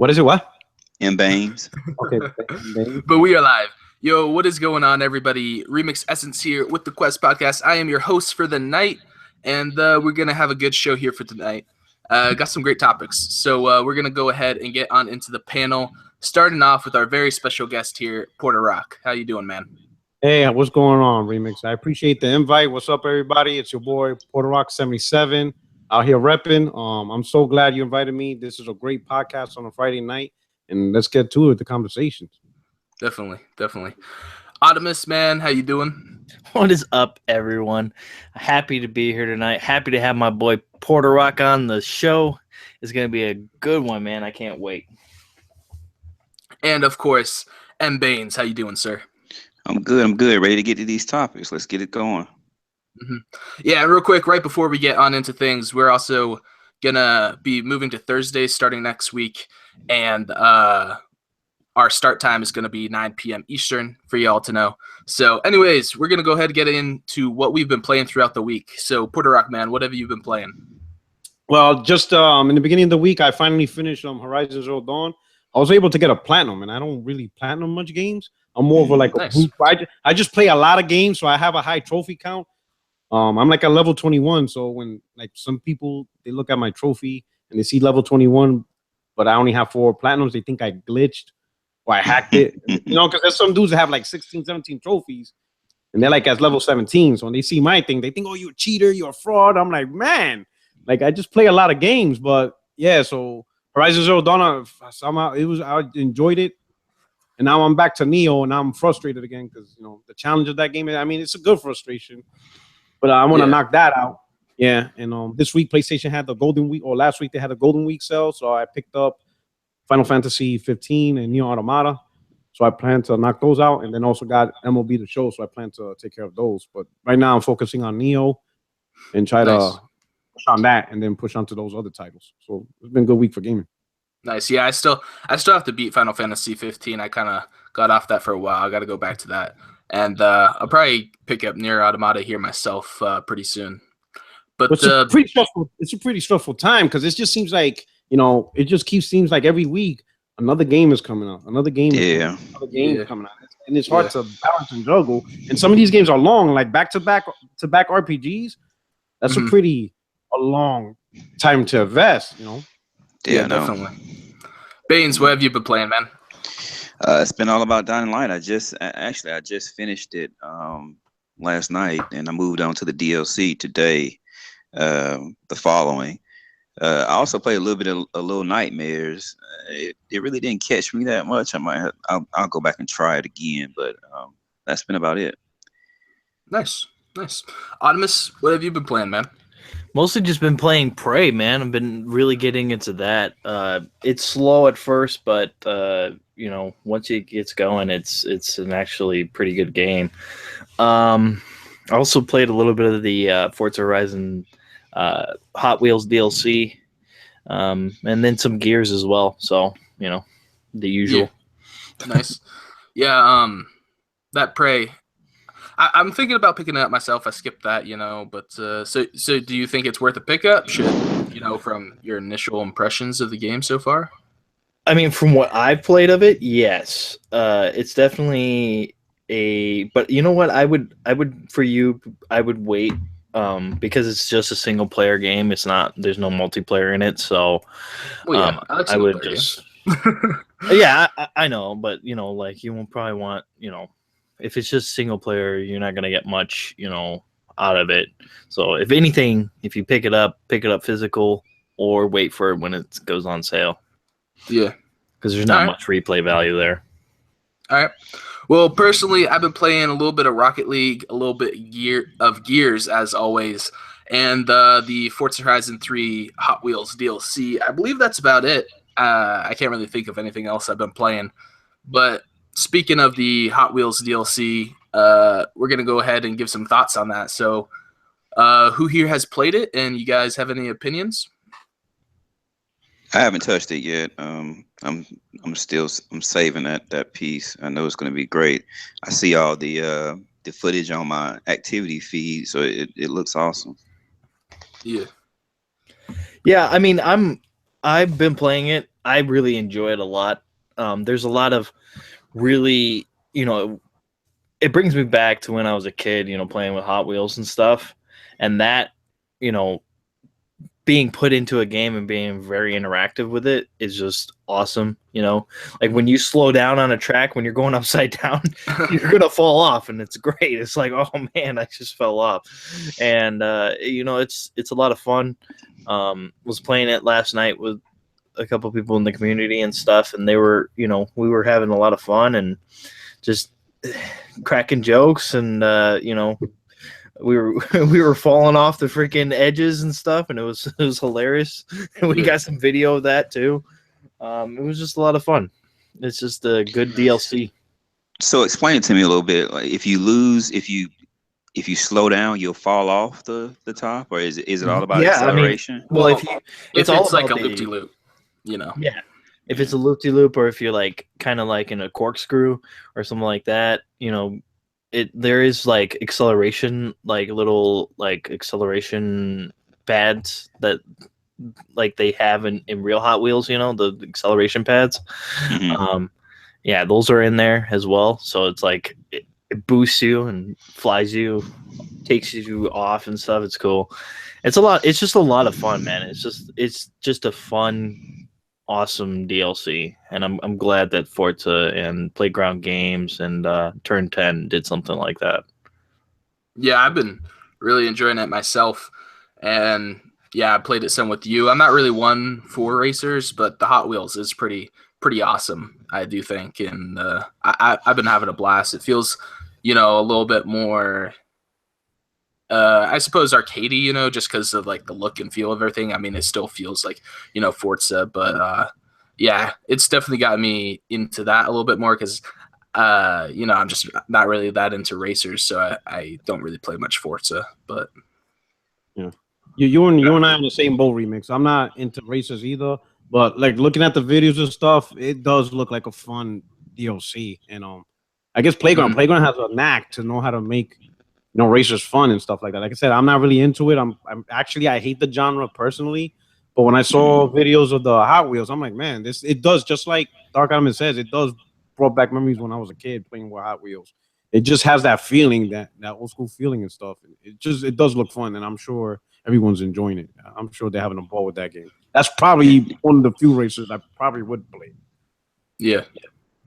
What is it? What? In Baines. Okay. But we are live. Yo, what is going on, everybody? Remix Essence here with the Quest Podcast. I am your host for the night, and we're going to have a good show here for tonight. Got some great topics. So we're going to go ahead and get on into the panel, starting off with our very special guest here, Puertorock. How you doing, man? Hey, what's going on, Remix? I appreciate the invite. What's up, everybody? It's your boy, Puertorock77, out here repping. I'm so glad you invited me. This is a great podcast on a Friday night, and let's get to it, the conversations. Definitely. Optimus, man, how you doing? What is up, everyone? Happy to be here tonight. Happy to have my boy Puertorock on the show. It's going to be a good one, man. I can't wait. And, of course, M. Baines, how you doing, sir? I'm good. Ready to get to these topics. Let's get it going. Mm-hmm. Yeah, real quick, right before we get on into things, we're also going to be moving to Thursdays starting next week. And our start time is going to be 9 p.m. Eastern for y'all to know. So anyways, we're going to go ahead and get into what we've been playing throughout the week. So Puertorock, man, what have you been playing? Well, just in the beginning of the week, I finally finished Horizon Zero Dawn. I was able to get a platinum, and I don't really platinum much games. I'm more of a nice. I just play a lot of games, so I have a high trophy count. I'm like a level 21, so when like some people, they look at my trophy and they see level 21, but I only have 4 platinums, they think I glitched or I hacked it. Because there's some dudes that have like 16, 17 trophies, and they're like at level 17. So when they see my thing, they think, oh, you're a cheater, you're a fraud. I'm like, man, like I just play a lot of games, but yeah, so Horizon Zero Dawn, somehow I enjoyed it. And now I'm back to Neo, and I'm frustrated again because the challenge of that game. I mean, it's a good frustration, but I want to knock that out. Yeah, and this week PlayStation had the Golden Week, or last week they had a Golden Week sale, so I picked up Final Fantasy 15 and Neo Automata. So I plan to knock those out, and then also got MLB The Show, so I plan to take care of those. But right now I'm focusing on Neo and try to push on that, and then push on to those other titles. So it's been a good week for gaming. Nice. Yeah, I still have to beat Final Fantasy 15. I kind of got off that for a while. I got to go back to that. And I'll probably pick up Nier Automata here myself pretty soon. But it's a pretty stressful time because it just seems like, it just seems like every week another game is coming out. Another game is coming out. And it's hard to balance and juggle. And some of these games are long, like back-to-back RPGs. That's a long time to invest, Yeah, definitely. Baines, what have you been playing, man? It's been all about Dying Light. I just finished it last night, and I moved on to the DLC today. The following, I also played a little bit of Little Nightmares. It really didn't catch me that much. I'll go back and try it again, but that's been about it. Nice. Optimus, what have you been playing, man? Mostly just been playing Prey, man. I've been really getting into that. It's slow at first, but once it gets going, it's an actually pretty good game. I also played a little bit of the Forza Horizon Hot Wheels DLC, and then some Gears as well. So the usual. Yeah. Nice. Yeah. That Prey. I'm thinking about picking it up myself. I skipped that, but so do you think it's worth a pickup? Should, from your initial impressions of the game so far? I mean, from what I've played of it, yes. It's definitely but you know what? I would wait because it's just a single player game. There's no multiplayer in it. So I would just, yeah, I know, but like you won't probably want, if it's just single player, you're not going to get much, out of it. So if anything, if you pick it up physical or wait for it when it goes on sale. Yeah. Because there's not much replay value there. All right. Well, personally, I've been playing a little bit of Rocket League, a little bit of Gears, as always, and the Forza Horizon 3 Hot Wheels DLC. I believe that's about it. I can't really think of anything else I've been playing. But speaking of the Hot Wheels DLC, we're going to go ahead and give some thoughts on that. So who here has played it, and you guys have any opinions? I haven't touched it yet. I'm saving that piece. I know it's going to be great. I see all the footage on my activity feed, so it looks awesome. Yeah. Yeah, I mean, I've been playing it. I really enjoy it a lot. There's a lot of really, it brings me back to when I was a kid, playing with Hot Wheels and stuff. And that, you know, being put into a game and being very interactive with it is just awesome. Like when you slow down on a track, when you're going upside down, you're going to fall off, and it's great. It's like, oh man, I just fell off. And, it's a lot of fun. Was playing it last night with a couple people in the community and stuff, and they were, we were having a lot of fun and just cracking jokes, and we were falling off the freaking edges and stuff, and it was hilarious. And we got some video of that too. It was just a lot of fun. It's just a good DLC. So explain it to me a little bit. Like if you lose, if you slow down, you'll fall off the top, or is it all about acceleration? Well, if it's like a loop de loop, Yeah. If it's a loop de loop, or if you're like kind of like in a corkscrew or something like that, there is like acceleration, like little like acceleration pads that like they have in real Hot Wheels, the acceleration pads. Mm-hmm. Yeah, those are in there as well. So it's like it boosts you and flies you, takes you off and stuff. It's cool. It's just a lot of fun, man. It's just a fun, awesome DLC, and I'm glad that Forza and Playground Games and Turn 10 did something like that. Yeah, I've been really enjoying it myself, and yeah, I played it some with you. I'm not really one for racers, but the Hot Wheels is pretty awesome, I do think, and I've been having a blast. It feels, a little bit more, I suppose, arcadey, just because of like the look and feel of everything. I mean, it still feels like, Forza, but yeah, it's definitely got me into that a little bit more because, I'm just not really that into racers, so I don't really play much Forza. But yeah, you and I on the same boat, Remix. I'm not into racers either, but like looking at the videos and stuff, it does look like a fun DLC. And I guess Playground has a knack to know how to make racers fun and stuff like that. Like I said, I'm not really into it. I'm actually, I hate the genre personally, but when I saw videos of the Hot Wheels, I'm like, man, it does, just like Dark Element says, it does brought back memories when I was a kid playing with Hot Wheels. It just has that feeling, that old school feeling and stuff. It does look fun, and I'm sure everyone's enjoying it. I'm sure they're having a ball with that game. That's probably one of the few racers I probably would play. Yeah,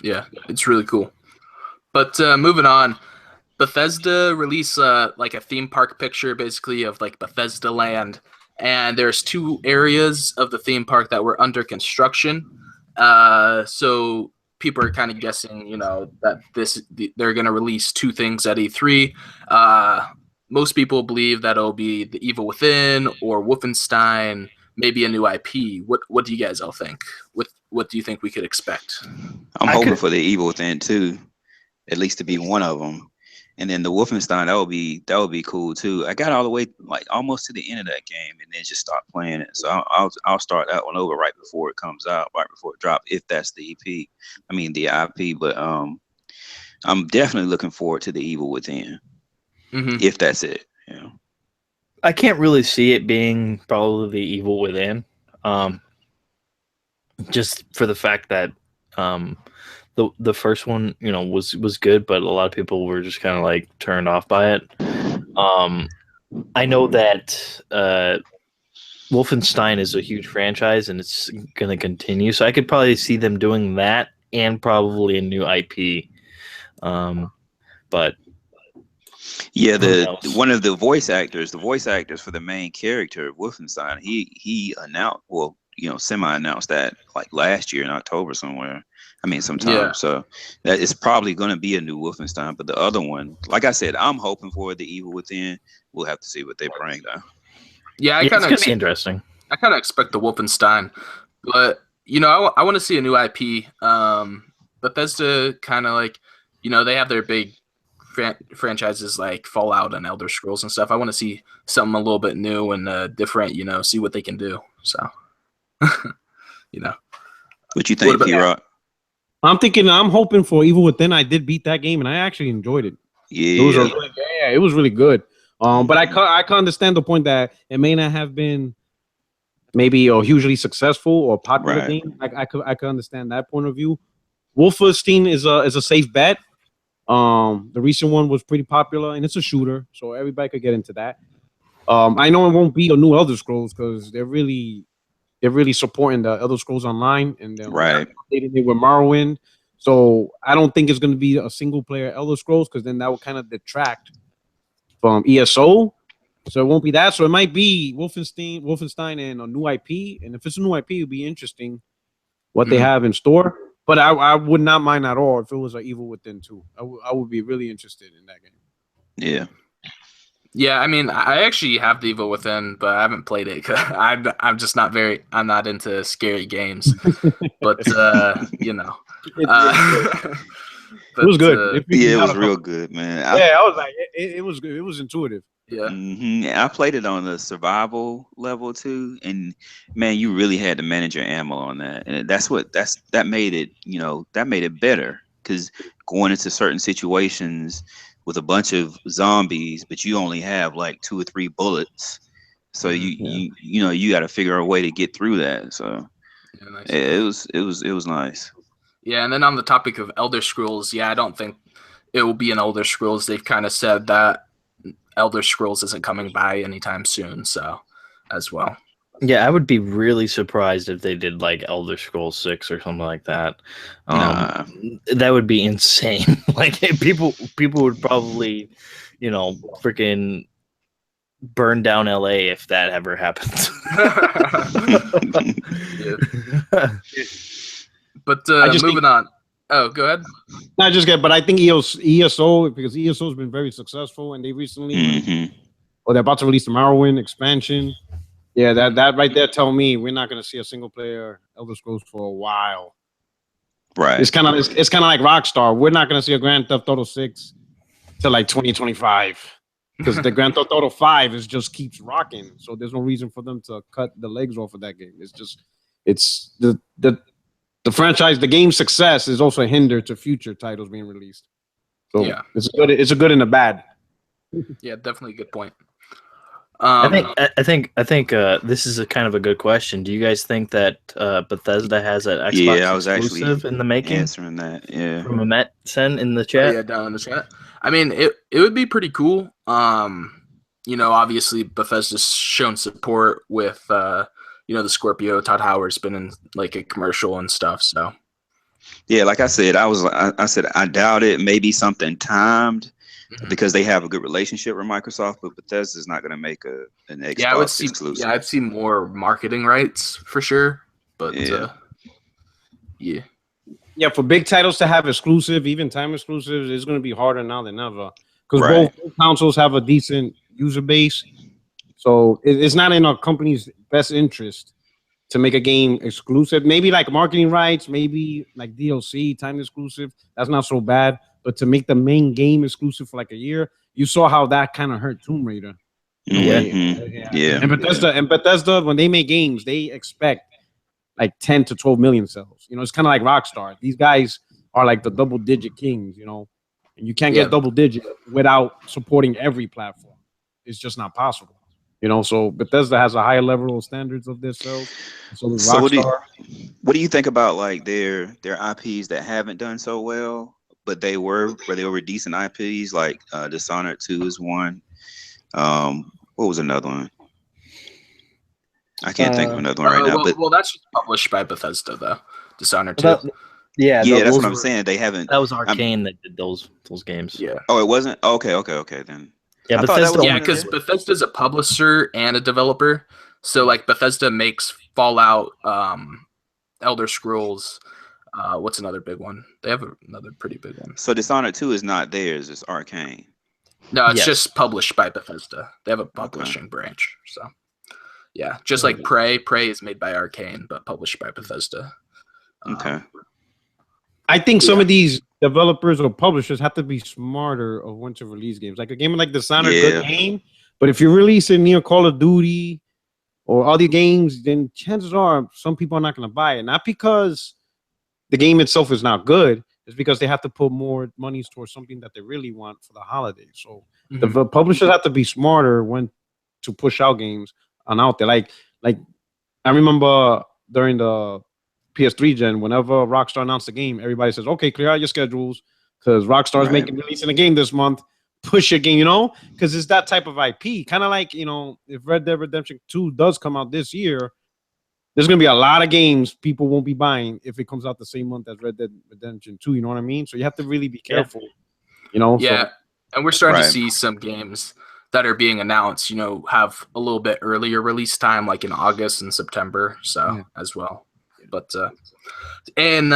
it's really cool. But moving on, Bethesda released like a theme park picture, basically, of like Bethesda Land, and there's 2 areas of the theme park that were under construction. So people are kind of guessing, that they're going to release 2 things at E3. Most people believe that it'll be The Evil Within or Wolfenstein, maybe a new IP. What do you guys all think? What do you think we could expect? I'm hoping for The Evil Within too, at least to be one of them. And then the Wolfenstein, that would be cool too. I got all the way like almost to the end of that game and then just stopped playing it. So I'll start that one over right before it comes out, right before it drops, if that's the EP. I mean the IP. But I'm definitely looking forward to The Evil Within, if that's it. Yeah. I can't really see it being probably The Evil Within, just for the fact that the first one, was good, but a lot of people were just kind of like turned off by it. I know that Wolfenstein is a huge franchise and it's going to continue, so I could probably see them doing that and probably a new IP. But yeah, one of the voice actors for the main character of Wolfenstein, he announced, semi-announced that like last year in October somewhere. I mean, sometime. Yeah. So that is probably going to be a new Wolfenstein. But the other one, like I said, I'm hoping for The Evil Within. We'll have to see what they bring though. Yeah, it's going to be interesting. I kind of expect the Wolfenstein, but I want to see a new IP. Bethesda kind of like, they have their big franchises like Fallout and Elder Scrolls and stuff. I want to see something a little bit new and different. See what they can do. So, What you think, P-Rock? I'm hoping for Evil Within. I did beat that game and I actually enjoyed it. Yeah. It was really good. But I can understand the point that it may not have been maybe a hugely successful or popular Right. game. I could understand that point of view. Wolfenstein is a safe bet. The recent one was pretty popular, and it's a shooter, so everybody could get into that. I know it won't be a new Elder Scrolls because they're really supporting the Elder Scrolls Online, and they're Right. updating it with Morrowind. So I don't think it's going to be a single player Elder Scrolls because then that will kind of detract from ESO. So it won't be that. So it might be Wolfenstein, and a new IP. And if it's a new IP, it'll be interesting what they have in store. But I would not mind at all if it was an Evil Within 2. I would be really interested in that game. Yeah. Yeah, I mean, I actually have the Evil Within, but I haven't played it. I'm just not I'm not into scary games. But you know, it was good. It was real good, man. I was like, it was good. It was intuitive. Yeah. I played it on the survival level too, and man, you really had to manage your ammo on that, and that made it, that made it better because going into certain situations with a bunch of zombies, but you only have like 2 or 3 bullets, so you got to figure a way to get through that. So nice. it was nice. Yeah, and then on the topic of Elder Scrolls, I don't think it will be an Elder Scrolls. They've kind of said that Elder Scrolls isn't coming by anytime soon, so as well. Yeah, I would be really surprised if they did like Elder Scrolls 6 or something like that. That would be insane. Like people would probably, freaking burn down LA if that ever happens. But moving on. Oh, go ahead. Not just get, but I think ESO because ESO has been very successful, and they recently, they're about to release the Morrowind expansion. Yeah, that right there tell me we're not going to see a single player Elder Scrolls for a while. Right. It's kind of like Rockstar. We're not going to see a Grand Theft Auto 6 till like 2025 because the Grand Theft Auto 5 just keeps rocking. So there's no reason for them to cut the legs off of that game. It's the franchise, the game's success is also a hinder to future titles being released. So it's a good and a bad. Yeah, definitely a good point. I think this is a kind of a good question. Do you guys think that Bethesda has an Xbox I was exclusive actually in the making? Answering that, yeah. From Amet Sen in the chat. Yeah, down in the chat. I mean, it would be pretty cool. Obviously Bethesda's shown support with the Scorpio. Todd Howard's been in like a commercial and stuff. So yeah, like I said, I said I doubt it. Maybe something timed. Because they have a good relationship with Microsoft, but Bethesda's not going to make an Xbox exclusive. Yeah, I'd see more marketing rights for sure. But yeah, for big titles to have exclusive, even time exclusives, it's going to be harder now than ever because both consoles have a decent user base. So it's not in our company's best interest to make a game exclusive. Maybe like marketing rights, maybe like DLC, time exclusive. That's not so bad. But to make the main game exclusive for like a year, you saw how that kind of hurt Tomb Raider. Yeah. And Bethesda, when they make games, they expect like 10 to 12 million sales. It's kind of like Rockstar. These guys are like the double-digit kings. And you can't get double-digit without supporting every platform. It's just not possible. So Bethesda has a higher level of standards of their sales. So Rockstar. What do you think about like their IPs that haven't done so well? But they were decent IPs, like Dishonored 2 is one. What was another one? I can't think of another one right now. Well, that's just published by Bethesda, though. Dishonored 2. That's what I'm saying. They haven't. That was Arcane that did those games. Yeah. Oh, it wasn't? Okay, then. Yeah, because Bethesda's a publisher and a developer. So, like, Bethesda makes Fallout, Elder Scrolls. What's another big one? They have another pretty big one. So Dishonored 2 is not theirs, it's Arcane. No, it's just published by Bethesda. They have a publishing branch. So yeah, just like Prey. Prey is made by Arcane, but published by Bethesda. Okay. I think some of these developers or publishers have to be smarter of when to release games. Like a game like Dishonored, good game, but if you release it near Call of Duty or other games, then chances are some people are not going to buy it. Not because the game itself is not good, it's because they have to put more money towards something that they really want for the holidays. So the publishers have to be smarter when to push out games on out there. Like I remember during the PS3 gen, whenever Rockstar announced the game, everybody says, "Okay, clear out your schedules because Rockstar's releasing a game this month. Push your game, because it's that type of IP. Kind of like if Red Dead Redemption 2 does come out this year, there's gonna be a lot of games people won't be buying if it comes out the same month as Red Dead Redemption 2. You know what I mean? So you have to really be careful. Yeah, and we're starting to see some games that are being announced, have a little bit earlier release time, like in August and September, as well. But and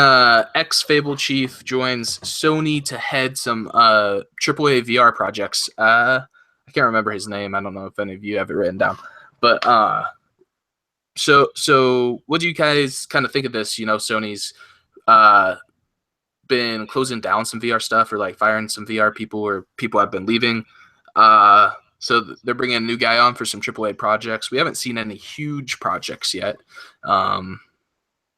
ex-Fable Chief joins Sony to head some AAA VR projects. I can't remember his name. I don't know if any of you have it written down. But so what do you guys kind of think of this? Sony's been closing down some VR stuff or like firing some VR people, or people have been leaving. So they're bringing a new guy on for some AAA projects. We haven't seen any huge projects yet.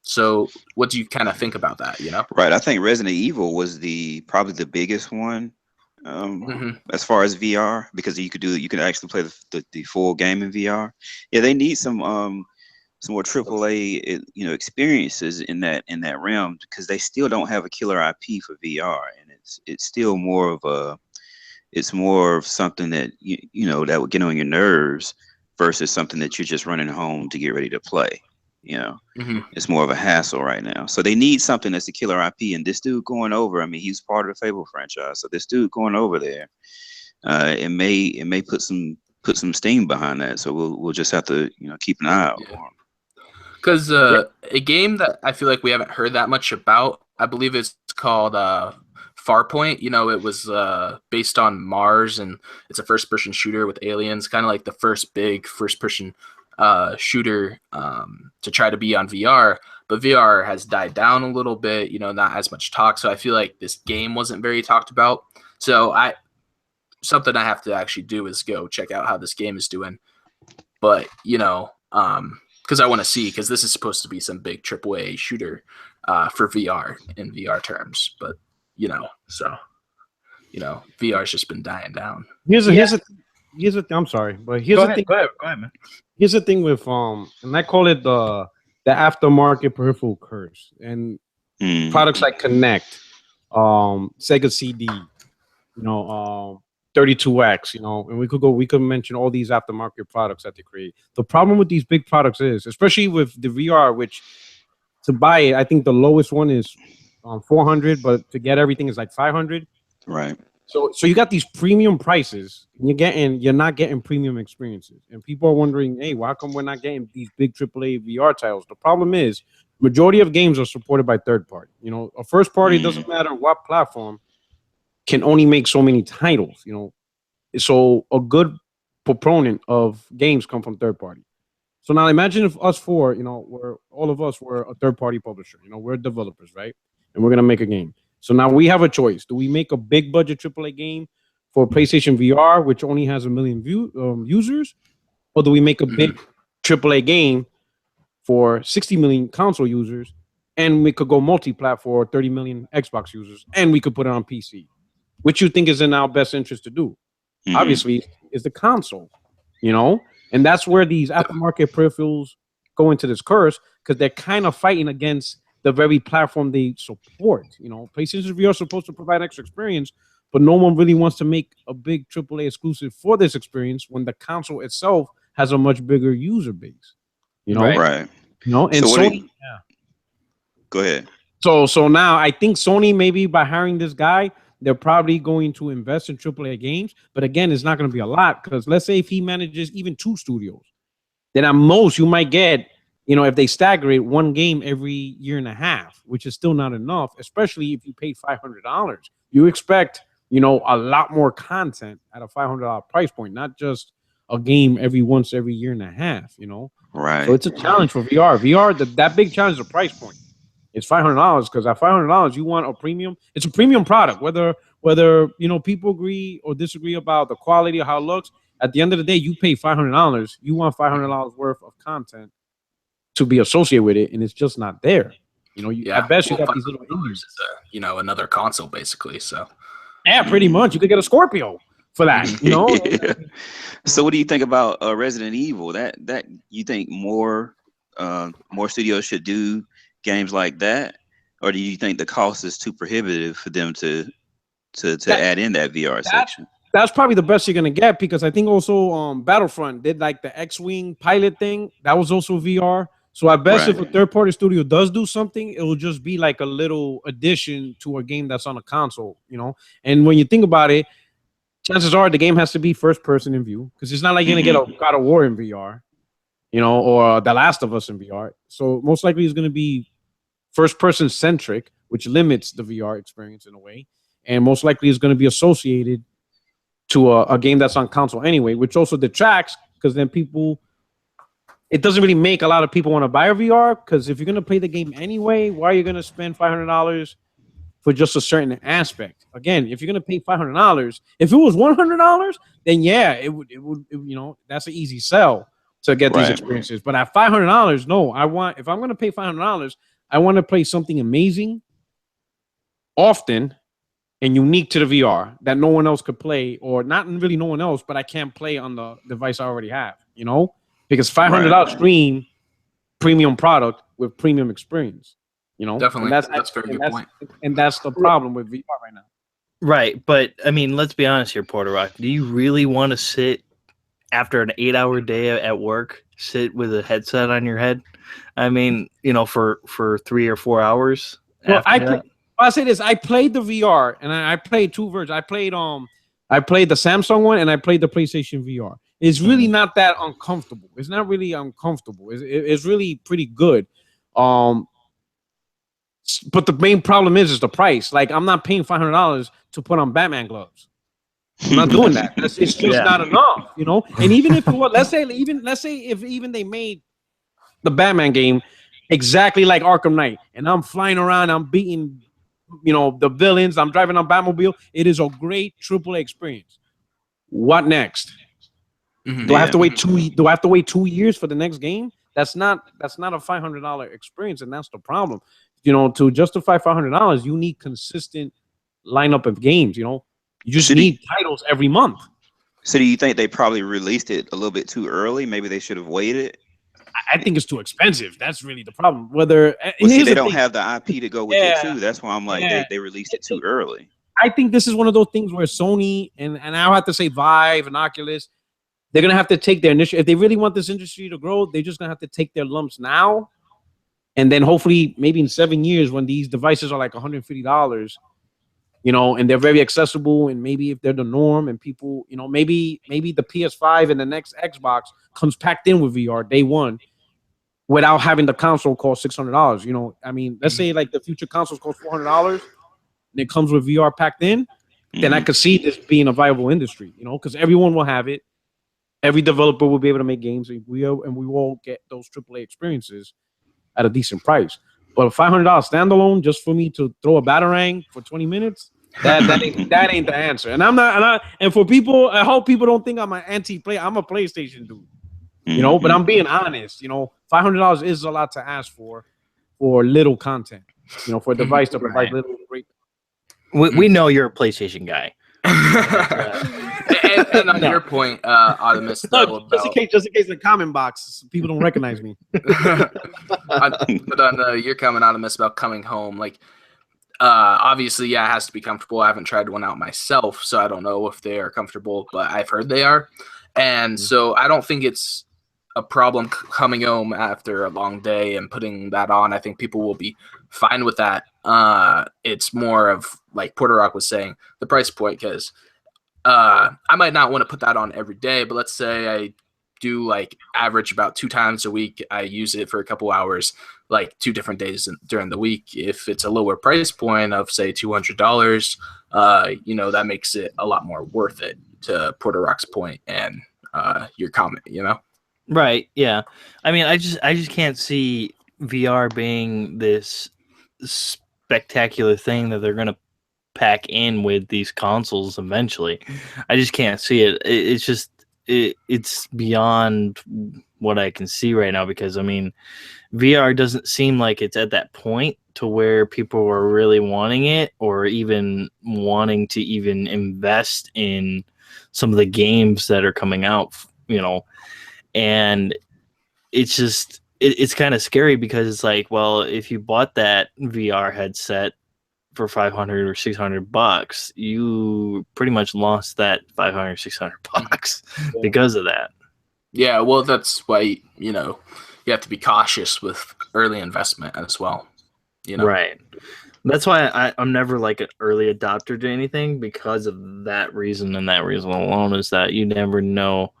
So what do you kind of think about that, Right. I think Resident Evil was probably the biggest one as far as VR, because you can actually play the full game in VR. Yeah, they need some more AAA experiences in that realm, because they still don't have a killer IP for VR, and it's still more of something that that would get on your nerves versus something that you're just running home to get ready to play. It's more of a hassle right now. So they need something that's a killer IP. And this dude going over, I mean, he's part of the Fable franchise. So this dude going over there, it may put some steam behind that. So we'll just have to keep an eye out for him. Because a game that I feel like we haven't heard that much about, I believe it's called Farpoint. It was based on Mars, and it's a first-person shooter with aliens, kind of like the first big first-person shooter to try to be on VR. But VR has died down a little bit, not as much talk. So I feel like this game wasn't very talked about. So something I have to actually do is go check out how this game is doing. But, because I want to see, because this is supposed to be some big AAA shooter for VR in VR terms. But, VR's just been dying down. Here's the I'm sorry, but here's the thing. Go ahead, man. Here's the thing with and I call it the aftermarket peripheral curse, and products like Kinect, Sega CD, 32X, and we could mention all these aftermarket products that they create. The problem with these big products is, especially with the VR, which to buy it, I think the lowest one is 400, but to get everything is like 500. Right. So you got these premium prices, and you're not getting premium experiences, and people are wondering, hey, why come we're not getting these big AAA VR titles? The problem is, majority of games are supported by third party. A first party, doesn't matter what platform, can only make so many titles. So a good proponent of games come from third party. So now imagine if us four, all of us were a third party publisher. We're developers, right? And we're gonna make a game. So now we have a choice. Do we make a big budget AAA game for PlayStation VR, which only has 1 million users? Or do we make a big AAA game for 60 million console users, and we could go multi-plat for 30 million Xbox users, and we could put it on PC? Which you think is in our best interest to do? Obviously, is the console, And that's where these aftermarket peripherals go into this curse, because they're kind of fighting against the very platform they support. PlayStation VR is supposed to provide extra experience, but no one really wants to make a big AAA exclusive for this experience when the console itself has a much bigger user base. Right. And so Sony. Go ahead. So now I think Sony, maybe by hiring this guy, they're probably going to invest in AAA games. But again, it's not going to be a lot, because let's say if he manages even 2 studios, then at most you might get, if they stagger it, 1 game every year and a half, which is still not enough, especially if you paid $500. You expect, a lot more content at a $500 price point, not just a game every year and a half, Right. So it's a challenge for VR. That big challenge is the price point. It's $500, because at $500 you want a premium. It's a premium product, whether people agree or disagree about the quality or how it looks. At the end of the day, you pay $500. You want $500 worth of content to be associated with it, and it's just not there. At best you got these little indies. Another console basically. So yeah, pretty much. You could get a Scorpio for that. So what do you think about Resident Evil? That you think more more studios should do games like that, or do you think the cost is too prohibitive for them to add in that VR section? That's probably the best you're gonna get, because I think also Battlefront did like the X-Wing pilot thing. That was also VR. So I bet if a third-party studio does do something, it will just be like a little addition to a game that's on a console, you know. And when you think about it, chances are the game has to be first-person in view, because it's not like you're gonna get a God of War in VR, you know, or The Last of Us in VR. So most likely it's gonna be first-person centric, which limits the VR experience in a way, and most likely is going to be associated to a game that's on console anyway, which also detracts, because then it doesn't really make a lot of people want to buy a VR, because if you're going to play the game anyway, why are you going to spend $500 for just a certain aspect? Again, if you're going to pay $500, if it was $100, then yeah, it would, you know, that's an easy sell to get these experiences. But at $500, no, if I'm going to pay $500, I want to play something amazing, often, and unique to the VR that no one else could play, or not really no one else, but I can't play on the device I already have, you know? Because $500 stream, premium product with premium experience, you know? Definitely. That's a very good point. And that's the problem with VR right now. Right. But, I mean, let's be honest here, Puertorock. Do you really want to sit after an 8-hour day at work, sit with a headset on your head? I mean, you know, for 3 or 4 hours? Well, I'll say this: I played the VR, and I played two versions. I played the Samsung one, and I played the PlayStation VR. It's really not that uncomfortable. It's not really uncomfortable. It's really pretty good. But the main problem is the price. Like, I'm not paying $500 to put on Batman gloves. I'm not doing that. It's just not enough, you know. And even if it was, let's say if they made the Batman game exactly like Arkham Knight, and I'm flying around, I'm beating, you know, the villains, I'm driving on Batmobile. It is a great AAA experience. What next? Do I have to wait 2 years for the next game? That's not a $500 experience, and that's the problem. You know, to justify $500, you need consistent lineup of games. You know, you just need titles every month. So do you think they probably released it a little bit too early? Maybe they should have waited. I think it's too expensive. That's really the problem. Whether they don't have the IP to go with it too. That's why I'm like, they released it too early. I think this is one of those things where Sony and I'll have to say Vive and Oculus, they're gonna have to take their initiative. If they really want this industry to grow, they're just gonna have to take their lumps now, and then hopefully maybe in 7 years when these devices are like $150, you know, and they're very accessible, and maybe if they're the norm and people, you know, maybe the PS5 and the next Xbox comes packed in with VR day one without having the console cost $600. You know, I mean, let's say like the future consoles cost $400 and it comes with VR packed in, then I could see this being a viable industry, you know, because everyone will have it. Every developer will be able to make games, and we will get those AAA experiences at a decent price. But a $500 standalone just for me to throw a Batarang for 20 minutes, that ain't the answer. And and for people, I hope people don't think I'm an anti-play. I'm a PlayStation dude, you know. But I'm being honest, you know. $500 is a lot to ask for little content, you know, for a device to provide little great. We know you're a PlayStation guy. and on your point, Optimus, just in case the comment box people don't recognize me. But on your comment, Optimus, about coming home, like obviously, yeah, it has to be comfortable. I haven't tried one out myself, so I don't know if they are comfortable, but I've heard they are, and so I don't think it's a problem coming home after a long day and putting that on. I think people will be fine with that. It's more of, like Puertorock was saying, the price point, because I might not want to put that on every day, but let's say I do like average about 2 times a week. I use it for a couple hours, like 2 different days during the week. If it's a lower price point of say $200, you know, that makes it a lot more worth it, to Puertorock's point and your comment, you know? Right. Yeah. I mean, I just can't see VR being this spectacular thing that they're gonna pack in with these consoles eventually. I just can't see it. It's just it's beyond what I can see right now, because I mean, VR doesn't seem like it's at that point to where people are really wanting it, or even wanting to even invest in some of the games that are coming out, you know. And it's just it's kind of scary because it's like, well, if you bought that VR headset for $500 or $600, you pretty much lost that $500 $600 because of that. Yeah, well, that's why you have to be cautious with early investment as well. Right. That's why I'm never like an early adopter to anything, because of that reason, and that reason alone is that you never know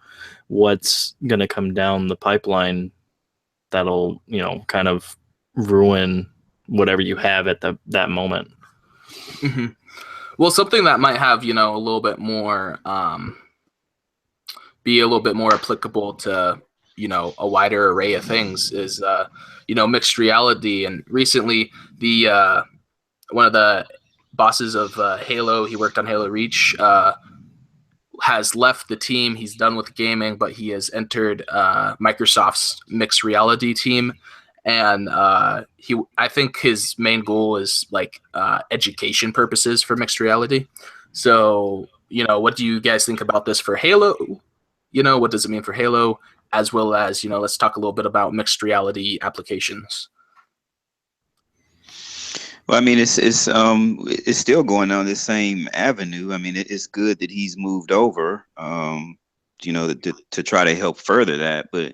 what's gonna come down the pipeline that'll kind of ruin whatever you have at that moment. Mm-hmm. Well, something that might have a little bit more be a little bit more applicable to a wider array of things is mixed reality. And recently the one of the bosses of Halo, he worked on Halo Reach, has left the team. He's done with gaming, but he has entered Microsoft's mixed reality team. And I think his main goal is like education purposes for mixed reality. So, what do you guys think about this for Halo? What does it mean for Halo? As well as, let's talk a little bit about mixed reality applications. Well, I mean, it's still going on the same avenue. I mean, it's good that he's moved over, to try to help further that, but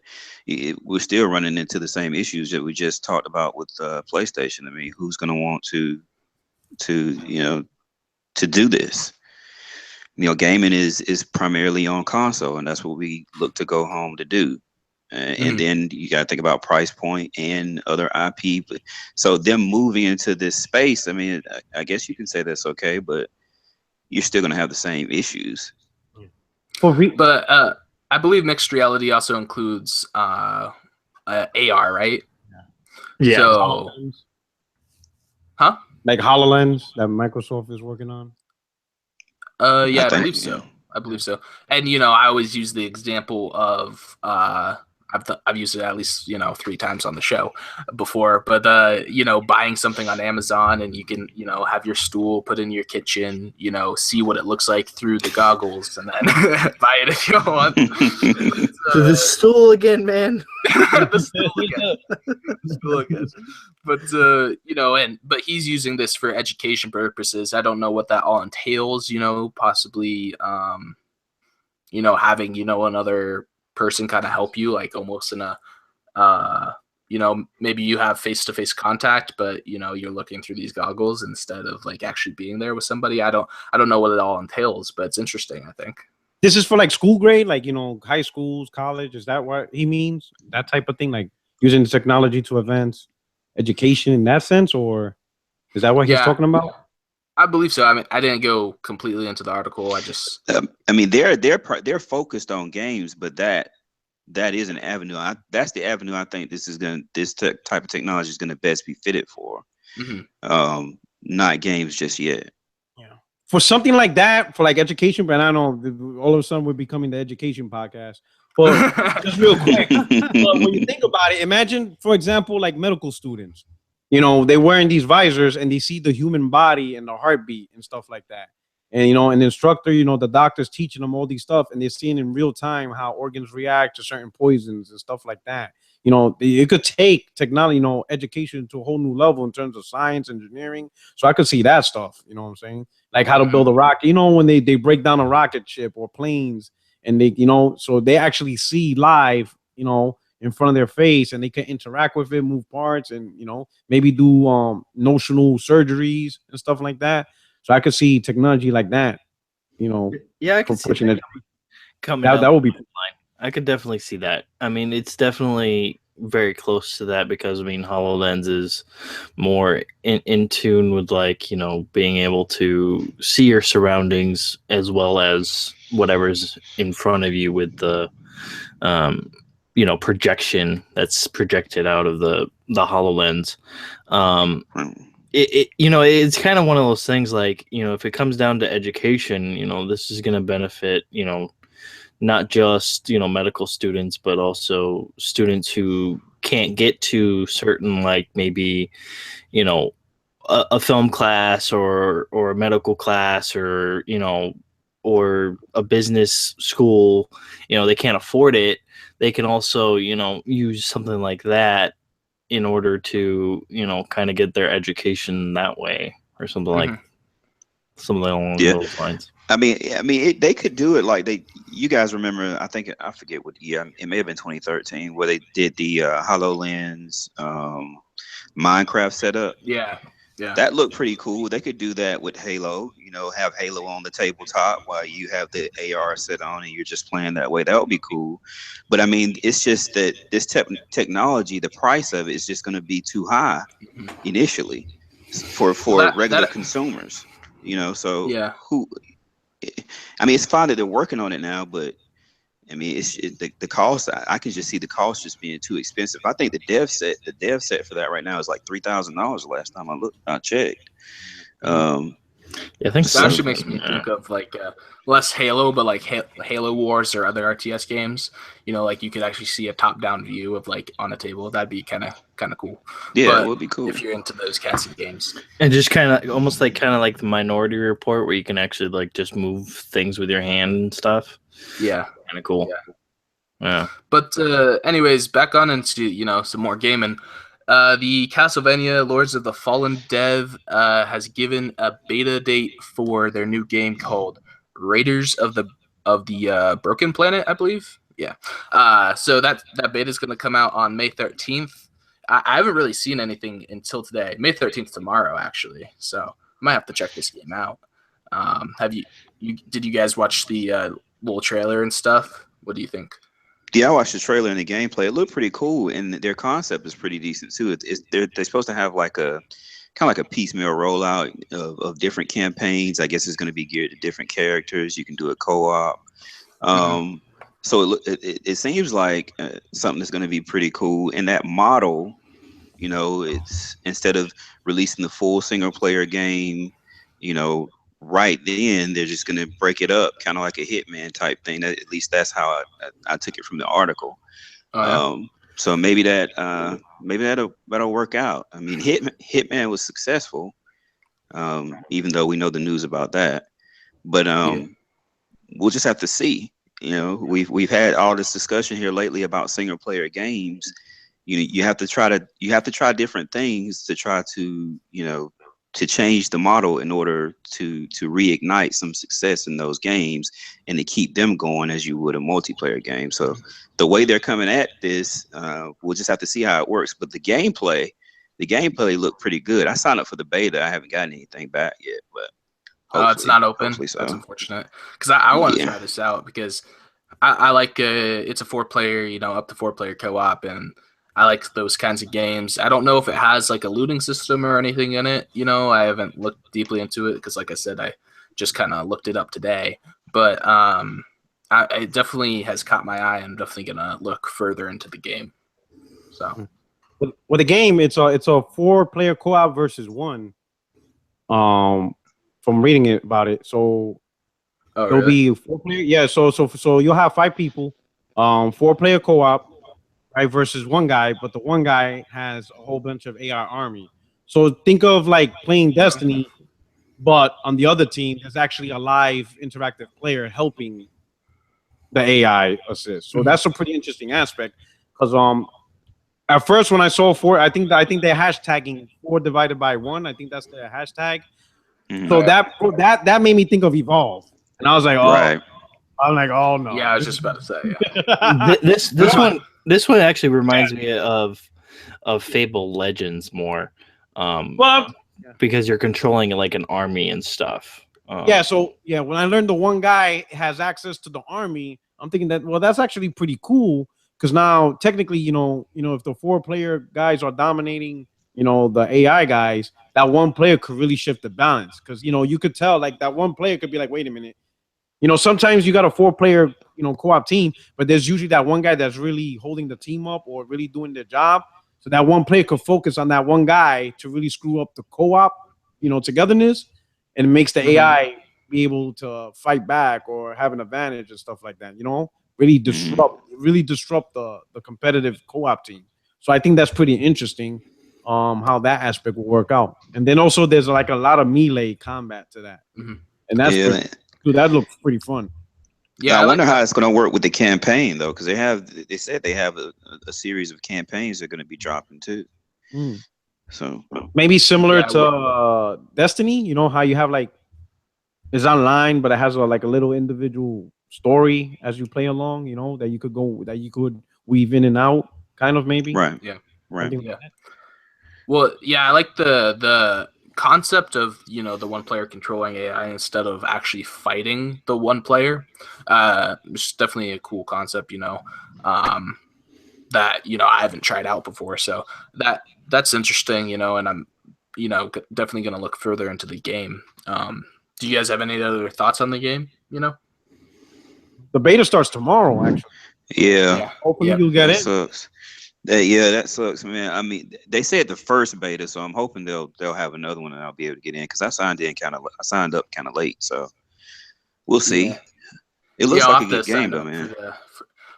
we're still running into the same issues that we just talked about with PlayStation. I mean, who's going to want to do this? Gaming is primarily on console, and that's what we look to go home to do. And then you got to think about price point and other IP. So them moving into this space, I mean, I guess you can say that's okay, but you're still going to have the same issues. But I believe mixed reality also includes AR, right? Yeah. So, huh? Like HoloLens that Microsoft is working on. Yeah, I believe so. I believe so. And I always use the example of I've used it at least 3 times on the show before, but buying something on Amazon, and you can have your stool put in your kitchen, see what it looks like through the goggles, and then buy it if you want. So the stool again, man. The stool again. But but he's using this for education purposes. I don't know what that all entails. Possibly having another person kind of help you, like almost in a maybe you have face-to-face contact, but you're looking through these goggles instead of like actually being there with somebody. I don't know what it all entails, but it's interesting. I think this is for like school grade, like high schools, college. Is that what he means? That type of thing, like using the technology to advance education in that sense, or is that what he's talking about? I believe so. I mean, I didn't go completely into the article. I just, I mean, they're focused on games, but that is an avenue. That's the avenue I think this type of technology is going to best be fitted for. Not games just yet. Yeah, for something like that, for like education. But I know all of a sudden we're becoming the education podcast. But just real quick, when you think about it, imagine, for example, like medical students. They're wearing these visors and they see the human body and the heartbeat and stuff like that. And, an instructor, the doctor's teaching them all these stuff, and they're seeing in real time how organs react to certain poisons and stuff like that. It could take technology, education to a whole new level in terms of science, engineering. So I could see that stuff, you know what I'm saying? Like how to build a rocket, when they break down a rocket ship or planes, and they, so they actually see live, in front of their face, and they can interact with it, move parts, and maybe do notional surgeries and stuff like that. So I could see technology like that, Yeah, I could see that coming. That would be fine. I could definitely see that. I mean, it's definitely very close to that, because I mean, HoloLens is more in tune with like being able to see your surroundings as well as whatever's in front of you with the projection that's projected out of the HoloLens. It's kind of one of those things, like, if it comes down to education, this is going to benefit, not just, medical students, but also students who can't get to certain, like maybe, a film class or a medical class, or, or a business school, they can't afford it, they can also, use something like that in order to, kind of get their education that way or something something along those lines. I mean, they could do it like you guys remember, I forget what year, it may have been 2013, where they did the HoloLens Minecraft setup. Yeah. That looked pretty cool. They could do that with Halo, have Halo on the tabletop while you have the AR set on and you're just playing that way. That would be cool. But I mean, it's just that this technology, the price of it is just going to be too high initially for regular consumers, so yeah. I mean, it's fine that they're working on it now, but I mean, the cost. I can just see the cost just being too expensive. I think the dev set for that right now is like $3,000. Last time I checked. I think that actually makes me think of like less Halo, but like Halo Wars or other RTS games. Like you could actually see a top-down view of like on a table. That'd be kind of cool. Yeah, it would be cool if you're into those kinds of games. And just kind of almost like the Minority Report, where you can actually like just move things with your hand and stuff. Yeah, kind of cool. Yeah. But anyways, back on into some more gaming. The Castlevania Lords of the Fallen dev has given a beta date for their new game called Raiders of the Broken Planet, I believe. Yeah. So that beta is going to come out on May 13th. I haven't really seen anything until today. May 13th tomorrow, actually. So I might have to check this game out. Did you guys watch the little trailer and stuff? What do you think? Yeah, I watched the trailer and the gameplay. It looked pretty cool, and their concept is pretty decent too. They're supposed to have like a kind of like a piecemeal rollout of different campaigns. I guess it's going to be geared to different characters. You can do a co-op. So it seems like something that's going to be pretty cool. And that model, it's instead of releasing the full single player game, right then they're just going to break it up, kind of like a Hitman type thing. At least that's how I took it from the article. So maybe that'll work out. I mean, Hitman was successful, even though we know the news about that. But we'll just have to see. We've had all this discussion here lately about single player games. You have to try different things to try to to change the model in order to reignite some success in those games and to keep them going as you would a multiplayer game. So the way they're coming at this, we'll just have to see how it works. But the gameplay looked pretty good. I signed up for the beta. I haven't gotten anything back yet, but it's not open. So. That's unfortunate because I want to try this out because I like it's a 4-player, up to 4-player co-op, and I like those kinds of games. I don't know if it has like a looting system or anything in it. I haven't looked deeply into it because, like I said, I just kind of looked it up today. But it definitely has caught my eye. I'm definitely gonna look further into the game. So, with the game, it's a 4-player co-op versus 1. From reading it about it, so there'll be 4-player. Yeah, so you'll have 5 people, 4-player co-op. Right, versus 1 guy, but the 1 guy has a whole bunch of AR army. So think of like playing Destiny, but on the other team, there's actually a live interactive player helping the AI assist. So that's a pretty interesting aspect because at first when I saw 4, I think they're hashtagging 4 divided by 1. I think that's their hashtag. So that made me think of Evolve, and I was like, oh, right. I'm like, oh no. Yeah, I was just about to say. Yeah. This one actually reminds me of Fable Legends more, because you're controlling like an army and stuff. When I learned the 1 guy has access to the army, I'm thinking that's actually pretty cool because now technically, if the 4-player guys are dominating, the AI guys, that 1 player could really shift the balance because you could tell like that 1 player could be like, wait a minute. Sometimes you got a 4-player, co-op team, but there's usually that 1 guy that's really holding the team up or really doing their job. So that 1 player could focus on that 1 guy to really screw up the co-op, togetherness, and it makes the AI be able to fight back or have an advantage and stuff like that. Really disrupt the competitive co-op team. So I think that's pretty interesting, how that aspect will work out. And then also there's like a lot of melee combat to that, and that's Dude, that looks pretty fun. Yeah, Now, I like wonder that. how it's going to work with the campaign though, because they said they have a series of campaigns they're going to be dropping too. Mm. So Maybe similar Yeah, to Destiny. You know how you have like it's online, but it has like a little individual story as you play along. You know that you could weave in and out, kind of maybe. right, Yeah. right. Something Yeah. like that. Well, yeah, I like the concept of the one player controlling AI instead of actually fighting the one player. It's definitely a cool concept, that I haven't tried out before. So that's interesting, and I'm definitely going to look further into the game. Do you guys have any other thoughts on the game? The beta starts tomorrow, actually. Yeah, Hopefully Yeah. you'll get that in. sucks. That sucks, man. I mean, they said the first beta, so I'm hoping they'll have another one and I'll be able to get in because I signed up kind of late, so we'll see. Yeah. It looks I'll like a have to good game sign though, up man.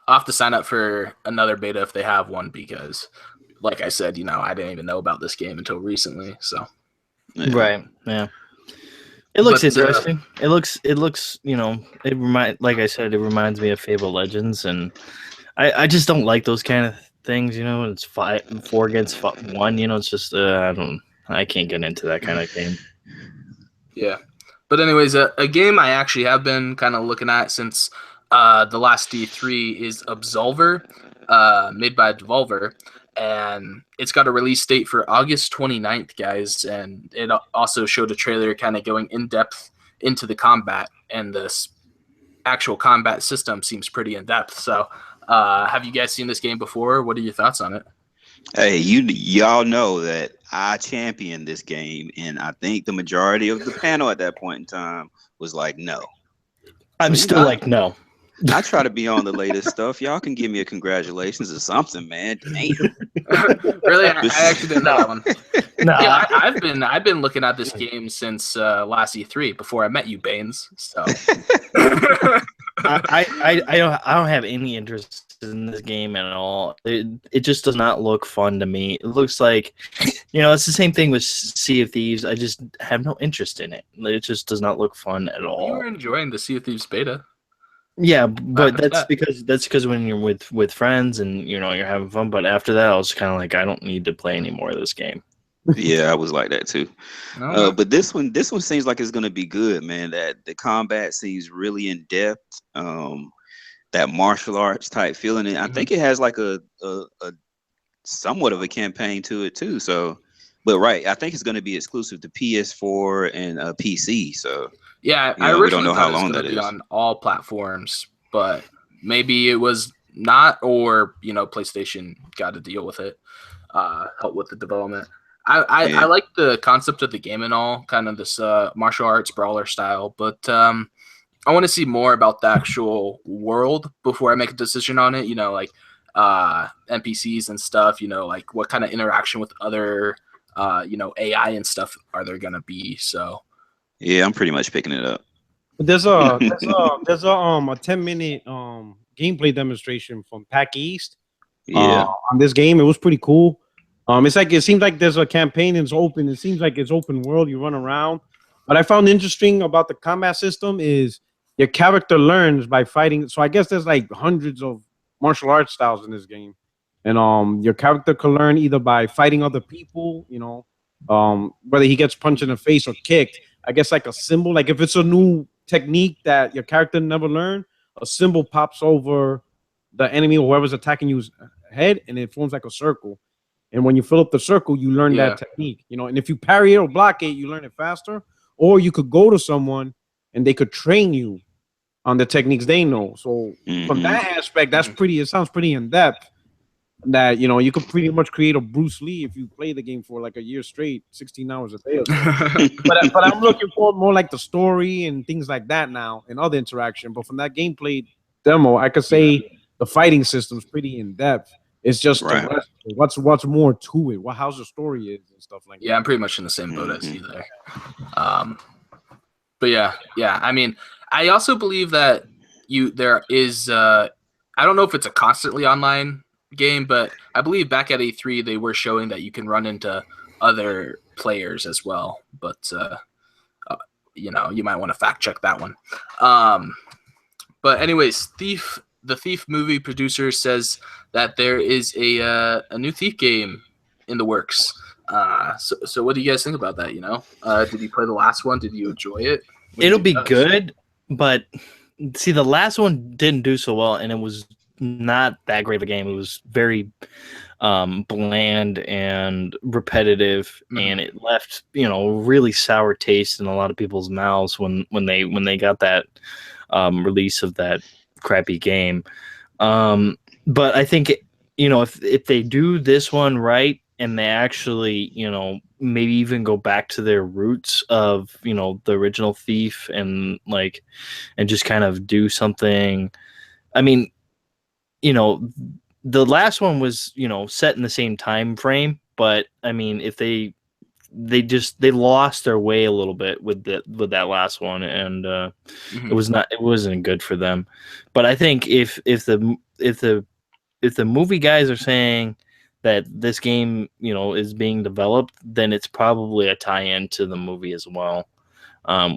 I'll have to sign up for another beta if they have one because, like I said, I didn't even know about this game until recently. So Yeah. Right. Yeah. It looks But, interesting. It looks. Like I said, it reminds me of Fable Legends, and I just don't like those kind of things. It's 4 against 1. It's just I can't get into that kind of game. yeah. But anyways, a game I actually have been kind of looking at since the last D3 is Absolver, made by Devolver. And it's got a release date for August 29th, guys. And it also showed a trailer kind of going in depth into the combat. And this actual combat system seems pretty in depth. So have you guys seen this game before? What are your thoughts on it? Hey, y'all know that I championed this game, and I think the majority of the panel at that point in time was like, no. I'm So, still like, no. I try to be on the latest stuff. Y'all can give me a congratulations or something, man. Damn. Really, I actually didn't know that one. No, Yeah, I've been looking at this game since last E3 before I met you, Baines. So I don't have any interest in this game at all. It just does not look fun to me. It looks like, it's the same thing with Sea of Thieves. I just have no interest in it. It just does not look fun at all. You were enjoying the Sea of Thieves beta. Yeah, but happened to that's because when you're with friends and you're having fun. But after that, I was kind of like, I don't need to play any more of this game. Yeah, I was like that too. No. But this one seems like it's gonna be good, man. That the combat seems really in depth. That martial arts type feeling, and I think it has like a somewhat of a campaign to it too. So, but right, I think it's gonna be exclusive to PS4 and PC. So Yeah, I we don't originally know thought how it was long going that to be is. on all platforms, but maybe it was not, or PlayStation got to deal with it, help with the development. I Yeah. like the concept of the game and all, kind of this martial arts brawler style, but I want to see more about the actual world before I make a decision on it. Like NPCs and stuff. Like what kind of interaction with other AI and stuff are there going to be? So. Yeah, I'm pretty much picking it up. But there's a 10-minute gameplay demonstration from Pack East. Yeah. On this game, it was pretty cool. It seems like there's a campaign that's open. It seems like it's open world. You run around. What I found interesting about the combat system is your character learns by fighting. So I guess there's like hundreds of martial arts styles in this game, and your character can learn either by fighting other people. Whether he gets punched in the face or kicked. I guess like a symbol. Like if it's a new technique that your character never learned, a symbol pops over the enemy or whoever's attacking you's head, and it forms like a circle. And when you fill up the circle, you learn that technique, and if you parry it or block it, you learn it faster. Or you could go to someone and they could train you on the techniques they know. So from that aspect, it sounds pretty in depth that, you could pretty much create a Bruce Lee if you play the game for like a year straight, 16 hours a day. Or so. but I'm looking for more like the story and things like that now and other interaction. But from that gameplay demo, I could say the fighting system's pretty in depth. It's just Right. the rest, what's more to it, how's the story is and stuff like that. Yeah, I'm pretty much in the same boat as you there. But yeah. I mean, I also believe that there is. I don't know if it's a constantly online game, but I believe back at E3 they were showing that you can run into other players as well. But you might want to fact check that one. But anyways, the Thief movie producer says that there is a new Thief game in the works. So what do you guys think about that? Did you play the last one? Did you enjoy it? It'll be good, but see, the last one didn't do so well, and it was not that great of a game. It was very bland and repetitive, and it left really sour taste in a lot of people's mouths when they got that release of that crappy game. But I think if they do this one right, and they actually maybe even go back to their roots of the original Thief and just kind of do something. I mean, the last one was set in the same time frame, but I mean, if they lost their way a little bit with that last one, and it wasn't good for them. But I think if the movie guys are saying that this game is being developed, then it's probably a tie-in to the movie as well,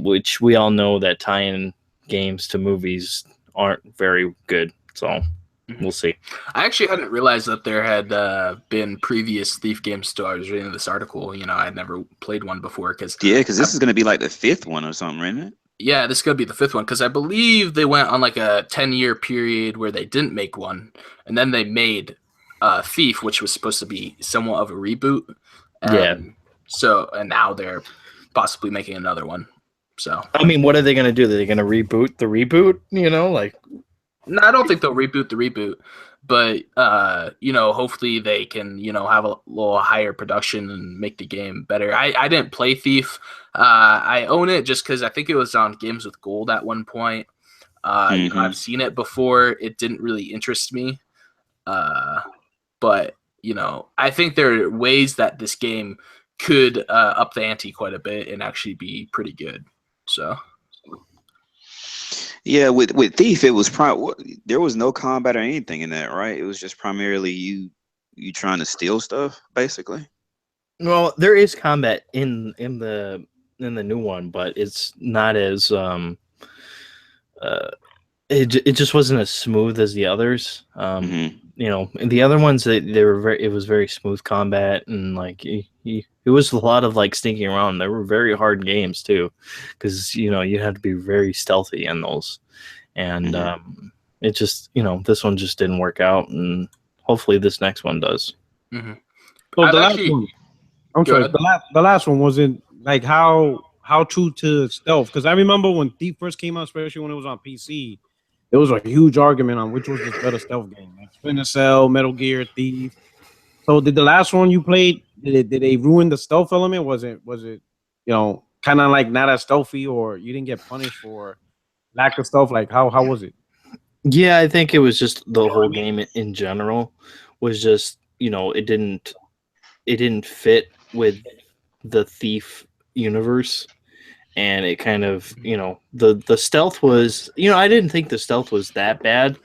which we all know that tie-in games to movies aren't very good. So we'll see. I actually hadn't realized that there had been previous Thief games till I was reading this article. I had never played one before. Because this is going to be like the 5th one or something, isn't it? Yeah, this is going to be the 5th one, because I believe they went on like a 10-year period where they didn't make one, and then they made Thief, which was supposed to be somewhat of a reboot. And now they're possibly making another one. So I mean, what are they going to do? Are they going to reboot the reboot? No, I don't think they'll reboot the reboot, but hopefully they can have a little higher production and make the game better. I didn't play Thief. I own it just because I think it was on Games with Gold at one point. I've seen it before. It didn't really interest me. But I think there are ways that this game could up the ante quite a bit and actually be pretty good. So. Yeah, with Thief, it was there was no combat or anything in that, right? It was just primarily you trying to steal stuff, basically. Well, there is combat in the new one, but it's not as it just wasn't as smooth as the others. In the other ones, it was very smooth combat, and it was a lot of sneaking around. They were very hard games too, because you had to be very stealthy in those, and it just this one just didn't work out, and hopefully this next one does. So the last one wasn't how true to stealth, because I remember when Thief first came out, especially when it was on PC. There was a huge argument on which was the better stealth game, like Splinter Cell, Metal Gear, Thief. So did the last one you played, did they ruin the stealth element? Was it kind of not as stealthy, or you didn't get punished for lack of stealth? How was it? Yeah, I think it was just the whole game in general was just it didn't fit with the Thief universe. And it kind of, the stealth was, I didn't think the stealth was that bad,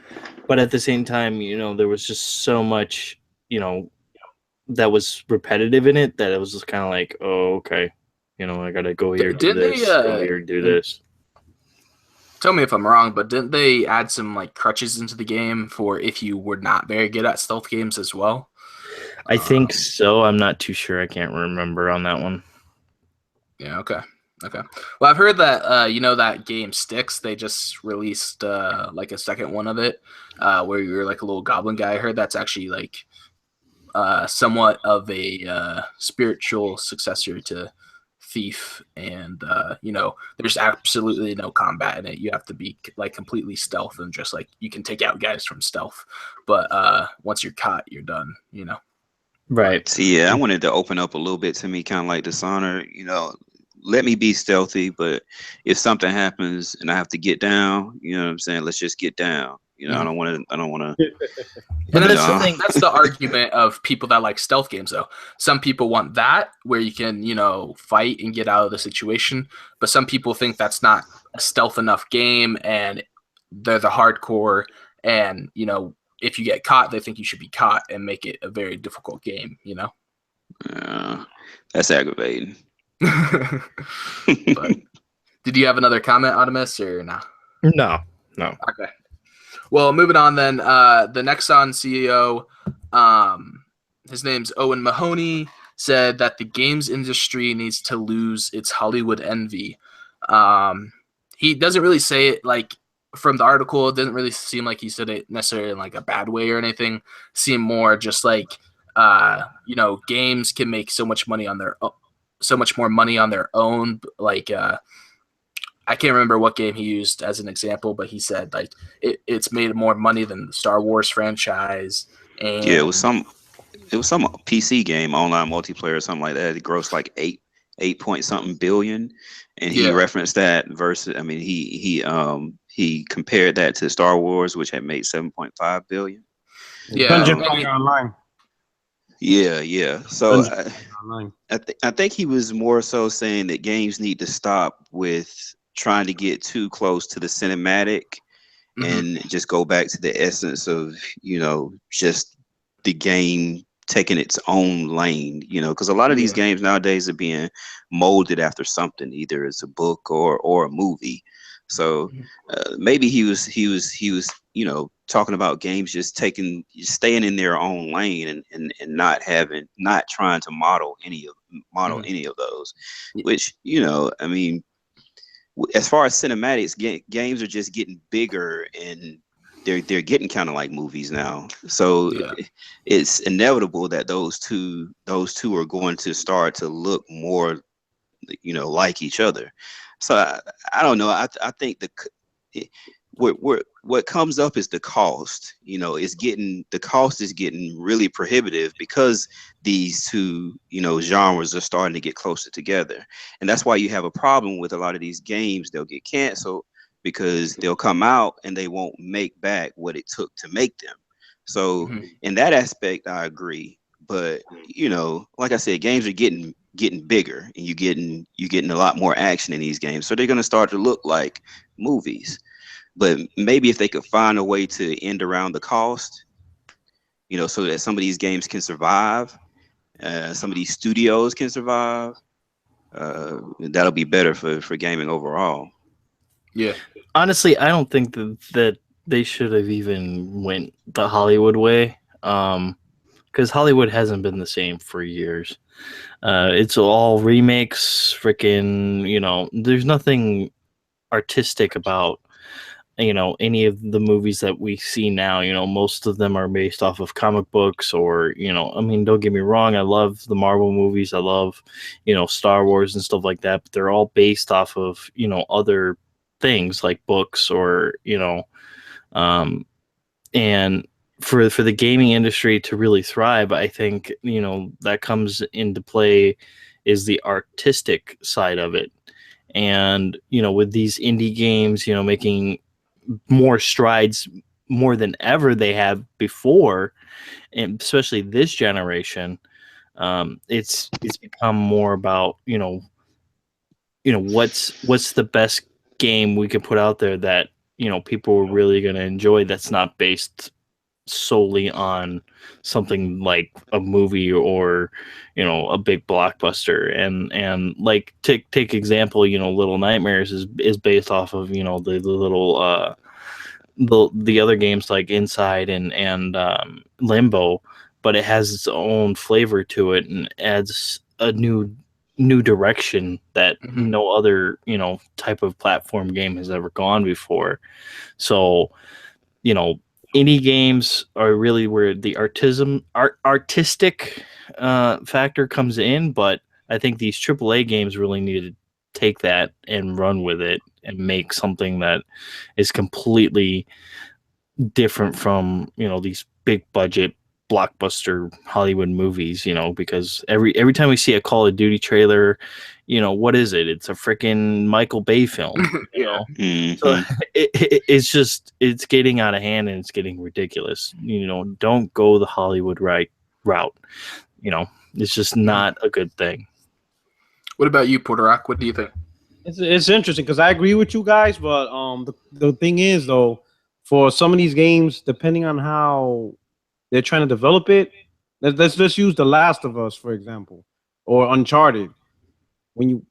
but at the same time, there was just so much, that was repetitive in it that it was just kind of like, oh, okay, I gotta go here, do this, go here, do this. Tell me if I'm wrong, but didn't they add some crutches into the game for if you were not very good at stealth games as well? I think so. I'm not too sure. I can't remember on that one. Yeah. Okay. Well, I've heard that that game Styx, they just released a second one of it, where you're a little goblin guy. I heard that's actually somewhat of a spiritual successor to Thief, and there's absolutely no combat in it. You have to be completely stealth, and just you can take out guys from stealth, but once you're caught, you're done. Right. See, yeah, I wanted to open up a little bit to me, kind of like Dishonor. Let me be stealthy, but if something happens and I have to get down, you know what I'm saying? Let's just get down. I don't want to. And that's the thing. That's the argument of people that like stealth games, though. Some people want that, where you can, fight and get out of the situation. But some people think that's not a stealth enough game, and they're the hardcore. And if you get caught, they think you should be caught and make it a very difficult game. That's aggravating. But did Did you have another comment, Artemis, or no? No. Okay. Well, moving on then. The Nexon CEO, his name's Owen Mahoney, said that the games industry needs to lose its Hollywood envy. He doesn't really say it like from the article. It doesn't really seem like he said it necessarily in like a bad way or anything. It seemed more just like, games can make so much more money on their own. Like, I can't remember what game he used as an example, but he said like it's made more money than the Star Wars franchise. And Yeah, it was some PC game, online multiplayer, or something like that. It grossed like 8 point something billion, and he referenced that versus. I mean, he compared that to Star Wars, which had made 7.5 billion. Yeah, Dungeon Fighter Online. Yeah. So Online. I think he was more so saying that games need to stop with trying to get too close to the cinematic and just go back to the essence of, just the game taking its own lane, because a lot of these games nowadays are being molded after something, either it's a book or a movie. So maybe he was talking about games just staying in their own lane and not trying to model any of those, which, I mean, as far as cinematics, games are just getting bigger, and they're getting kind of like movies now. So it's inevitable that those two are going to start to look more, like each other. So I don't know. I think what comes up is the cost. The cost is getting really prohibitive because these two, genres are starting to get closer together. And that's why you have a problem with a lot of these games. They'll get canceled because they'll come out and they won't make back what it took to make them. So in that aspect, I agree. But, like I said, games are getting bigger, and you're getting a lot more action in these games. So they're going to start to look like movies. But maybe if they could find a way to end around the cost, so that some of these games can survive, some of these studios can survive, that'll be better for gaming overall. Yeah. Honestly, I don't think that they should have even went the Hollywood way, because Hollywood hasn't been the same for years. It's all remakes, freaking, there's nothing artistic about any of the movies that we see now. Most of them are based off of comic books, or I mean, don't get me wrong, I love the Marvel movies, I love Star Wars and stuff like that, but they're all based off of other things like books, or and for the gaming industry to really thrive, I think that comes into play is the artistic side of it. And with these indie games making more strides more than ever they have before, and especially this generation, it's become more about what's the best game we can put out there that people are really going to enjoy, that's not based solely on something like a movie or a big blockbuster. And like take example, Little Nightmares is based off of the little the other games like Inside and Limbo, but it has its own flavor to it and adds a new direction that no other type of platform game has ever gone before. So indie games are really where the artistic factor comes in, but I think these AAA games really need to take that and run with it and make something that is completely different from these big budget blockbuster Hollywood movies. Because every time we see a Call of Duty trailer, what is it? It's a freaking Michael Bay film. So it's getting out of hand, and it's getting ridiculous. Don't go the Hollywood route. It's just not a good thing. What about you, Puertorock? What do you think? It's interesting because I agree with you guys, but the thing is though, for some of these games, depending on how they're trying to develop it, let's just use The Last of Us for example, or Uncharted. When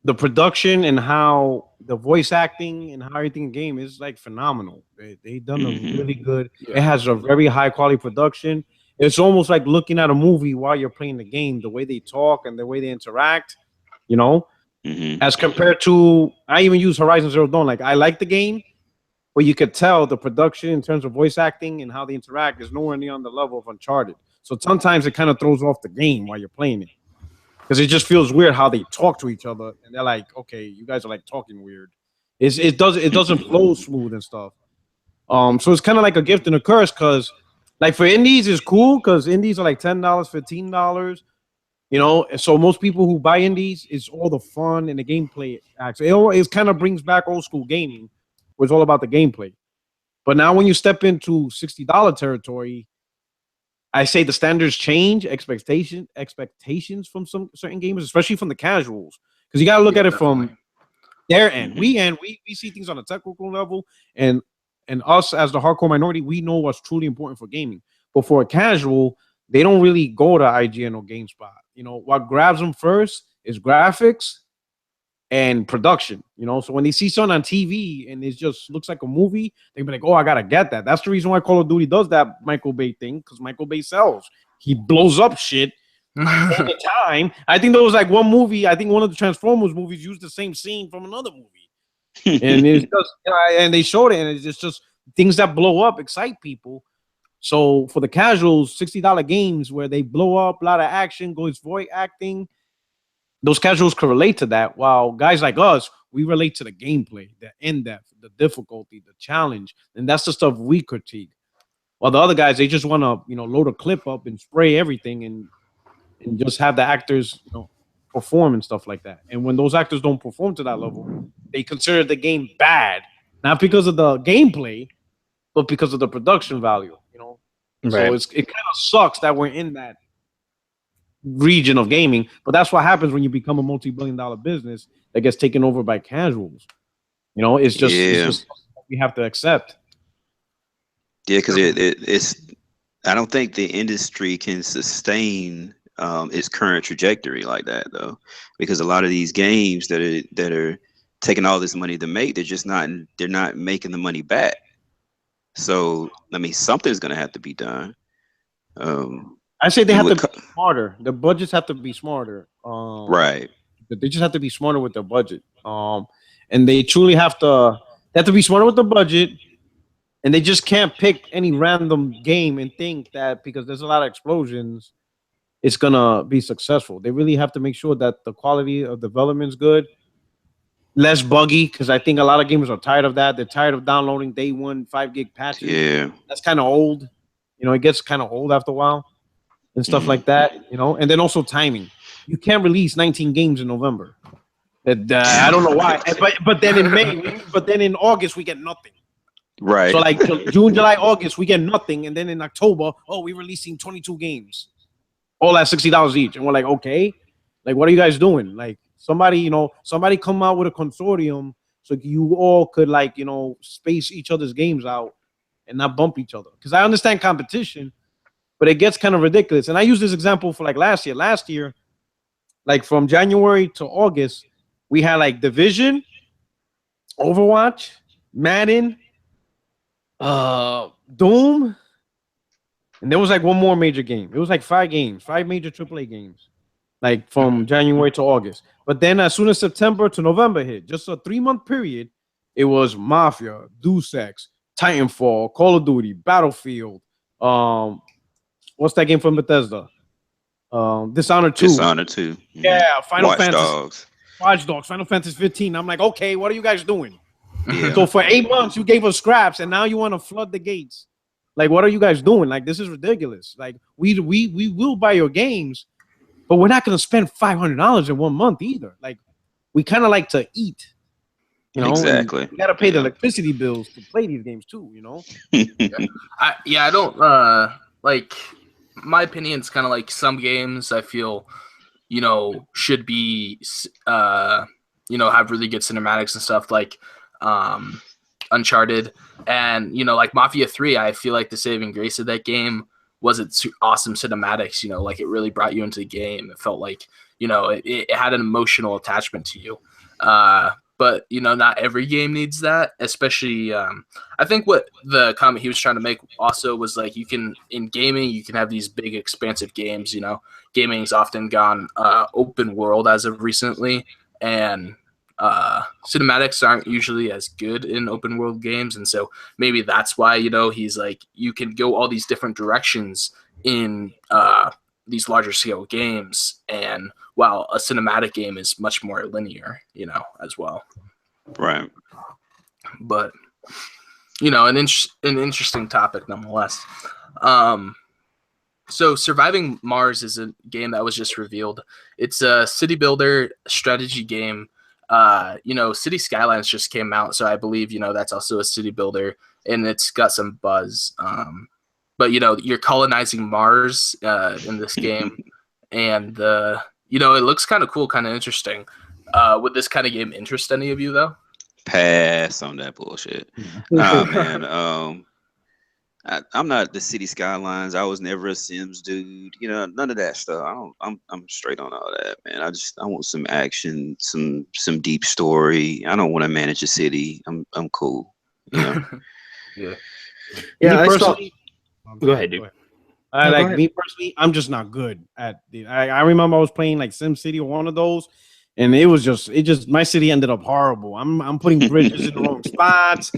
the production and how the voice acting and how everything in the game is like phenomenal. They done a really good. Yeah. It has a very high quality production. It's almost like looking at a movie while you're playing the game. The way they talk and the way they interact, you know, as compared to I even use Horizon Zero Dawn. Like I like the game, but you could tell the production in terms of voice acting and how they interact is nowhere near on the level of Uncharted. So sometimes it kind of throws off the game while you're playing it because it just feels weird how they talk to each other, and they're like, "Okay, you guys are like talking weird." It doesn't flow smooth and stuff. So it's kind of like a gift and a curse because, like for indies, it's cool because indies are like $10, $15. You know, and so most people who buy indies, it's all the fun and the gameplay. Actually, it kind of brings back old school gaming, where it's all about the gameplay. But now when you step into $60 territory, I say the standards change, expectations from some certain gamers, especially from the casuals, because you got to look at it from their end. We see things on a technical level, and us as the hardcore minority, we know what's truly important for gaming. But for a casual, they don't really go to IGN or GameSpot. You know, what grabs them first is graphics and production. You know, so when they see something on TV and it just looks like a movie, they be like, "Oh, I gotta get that." That's the reason why Call of Duty does that Michael Bay thing, because Michael Bay sells. He blows up shit all the time. I think there was like one movie. I think one of the Transformers movies used the same scene from another movie, and it's just and they showed it, and it's just things that blow up excite people. So for the casuals, $60 games where they blow up, a lot of action, goes voice acting, those casuals can relate to that. While guys like us, we relate to the gameplay, the in-depth, the difficulty, the challenge, and that's the stuff we critique. While the other guys, they just want to, you know, load a clip up and spray everything and just have the actors, you know, perform and stuff like that. And when those actors don't perform to that level, they consider the game bad, not because of the gameplay, but because of the production value. You know, so it kind of sucks that we're in that region of gaming, but that's what happens when you become a multi-billion-dollar business that gets taken over by casuals. You know, it's just we have to accept. Yeah, because it's. I don't think the industry can sustain its current trajectory like that, though, because a lot of these games that are taking all this money to make, they're not making the money back. So I mean, something's gonna have to be done. I say they have to be smarter. The budgets have to be smarter. Right. They just have to be smarter with their budget. And they truly have to be smarter with the budget. And they just can't pick any random game and think that because there's a lot of explosions, it's gonna be successful. They really have to make sure that the quality of development is good, less buggy, because I think a lot of gamers are tired of that. They're tired of downloading day one 5 gig patches. Yeah, that's kind of old. You know, it gets kind of old after a while. And stuff like that, you know, and then also timing. You can't release 19 games in November. I don't know why, but then in May, but then in August we get nothing. Right. So like June, July, August we get nothing, and then in October, we're releasing 22 games, all at $60 each, and we're like, okay, like what are you guys doing? Like somebody come out with a consortium so you all could like space each other's games out and not bump each other. Because I understand competition. But it gets kind of ridiculous. And I use this example for like last year. Last year, like from January to August, we had like Division, Overwatch, Madden, Doom, and there was like one more major game. It was like 5 major AAA games, like from January to August. But then as soon as September to November hit, just a 3-month period, it was Mafia, Deus Ex, Titanfall, Call of Duty, Battlefield, what's that game from Bethesda? Dishonored 2. Dishonored 2. Yeah, Final Fantasy. Watch Dogs, Final Fantasy 15. I'm like, okay, what are you guys doing? Yeah. So for 8 months, you gave us scraps, and now you want to flood the gates. Like, what are you guys doing? Like, this is ridiculous. Like, we will buy your games, but we're not going to spend $500 in 1 month either. Like, we kind of like to eat. You know, exactly. You got to pay the electricity bills to play these games too. You know. I don't like. My opinion is kind of like some games I feel, should be, have really good cinematics and stuff like Uncharted and, like Mafia 3. I feel like the saving grace of that game was its awesome cinematics, like it really brought you into the game. It felt like, it had an emotional attachment to you. But not every game needs that, especially I think what the comment he was trying to make also was like, in gaming you can have these big expansive games. Gaming's often gone open world as of recently, and cinematics aren't usually as good in open world games, and so maybe that's why he's like, you can go all these different directions in these larger scale games, and while a cinematic game is much more linear, as well. Right. But an interesting topic nonetheless. So Surviving Mars is a game that was just revealed. It's a city builder strategy game. City Skylines just came out, so I believe that's also a city builder, and it's got some buzz. But you're colonizing Mars in this game, and it looks kind of cool, kind of interesting. Would this kind of game interest any of you though? Pass on that bullshit. Nah, man. I'm not the City Skylines. I was never a Sims dude. None of that stuff. I'm straight on all that, man. I want some action, some deep story. I don't want to manage a city. I'm cool. Yeah. Yeah. Go ahead, dude. Me personally, I'm just not good at it. I remember I was playing like SimCity or one of those, and it just my city ended up horrible. I'm putting bridges in the wrong spots.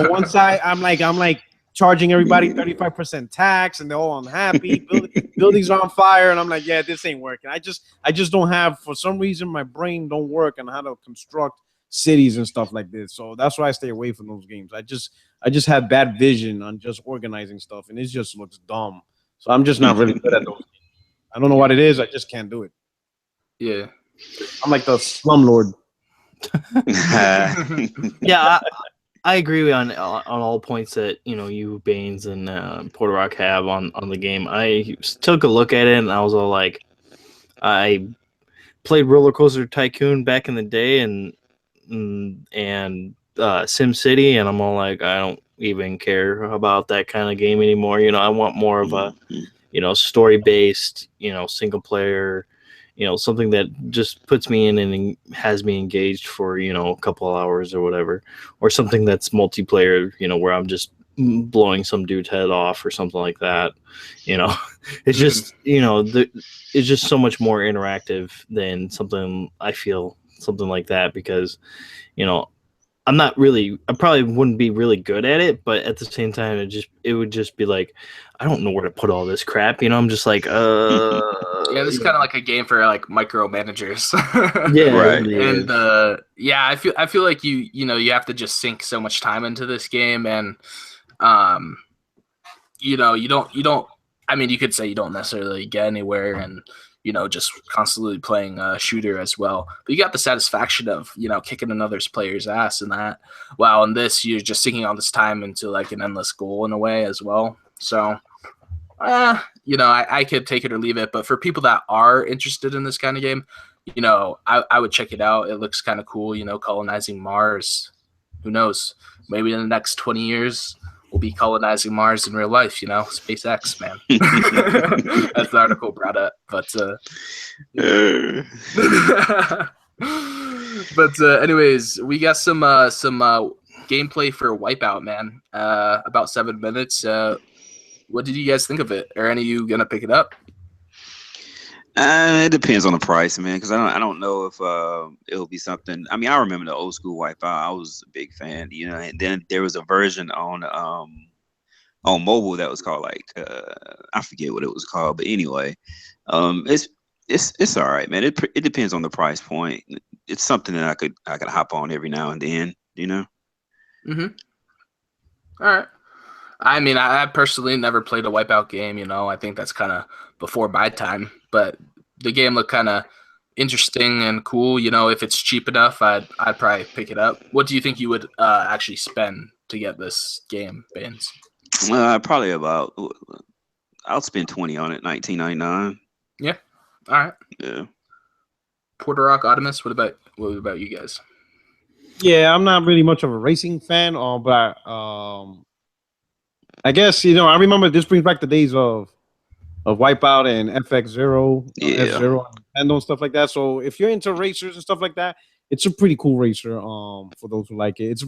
One side I'm like charging everybody 35% tax, and they're all unhappy. Buildings are on fire, and I'm like, yeah, this ain't working. I just don't have, for some reason, my brain don't work on how to construct cities and stuff like this. So that's why I stay away from those games. I just have bad vision on just organizing stuff, and it just looks dumb. So I'm just not really good at those games. I don't know what it is. I just can't do it. Yeah. I'm like the slumlord. Yeah, I agree on all points that you, Baines, and Puertorock have on the game. I took a look at it and I was all like, I played Roller Coaster Tycoon back in the day and SimCity, and I'm all like, I don't even care about that kind of game anymore. I want more of a story based, single player. Something that just puts me in and has me engaged for, a couple of hours or whatever, or something that's multiplayer, where I'm just blowing some dude's head off or something like that. It's just, it's just so much more interactive than something like that, because, I probably wouldn't be really good at it, but at the same time, it would just be like, I don't know where to put all this crap. I'm just like, yeah, this is kind of like a game for like micromanagers. Yeah, right. And I feel like you have to just sink so much time into this game, and you don't. I mean, you could say you don't necessarily get anywhere, and just constantly playing a shooter as well. But you got the satisfaction of, kicking another player's ass in that. While in this, you're just sinking all this time into like an endless goal in a way as well. So, I could take it or leave it. But for people that are interested in this kind of game, I would check it out. It looks kind of cool, colonizing Mars. Who knows? Maybe in the next 20 years, we'll be colonizing Mars in real life, SpaceX, man. That's the article brought up, but anyways, we got some gameplay for Wipeout, man. About 7 minutes. What did you guys think of it? Are any of you gonna pick it up? It depends on the price, man, because I don't know if it'll be something. I mean, I remember the old school Wipeout. I was a big fan, and then there was a version on mobile that was called like I forget what it was called, but anyway, it's all right, man. It depends on the price point. It's something that I could hop on every now and then, Mm-hmm. All right. I mean, I personally never played a Wipeout game, I think that's kind of before my time, but the game looked kind of interesting and cool. If it's cheap enough, I'd probably pick it up. What do you think you would actually spend to get this game, Baines? Probably I'll spend 20 on it, $19.99. Yeah. All right. Yeah. Puertorock Optimus, what about you guys? Yeah, I'm not really much of a racing fan, but I guess I remember this brings back the days of of Wipeout and FX0, Yeah. F0, and Nintendo and stuff like that. So if you're into racers and stuff like that, it's a pretty cool racer. For those who like it, it's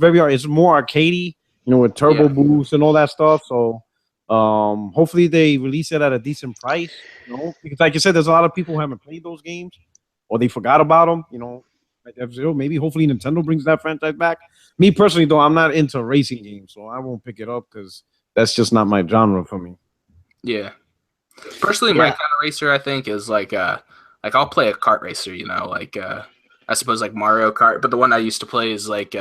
more arcadey, with turbo boost and all that stuff. So hopefully they release it at a decent price. Because like you said, there's a lot of people who haven't played those games or they forgot about them. Like F-Zero. Maybe hopefully Nintendo brings that franchise back. Me personally, though, I'm not into racing games, so I won't pick it up because that's just not my genre for me. Yeah. Personally, my kind of racer, I think, is like I'll play a kart racer, I suppose like Mario Kart, but the one I used to play is like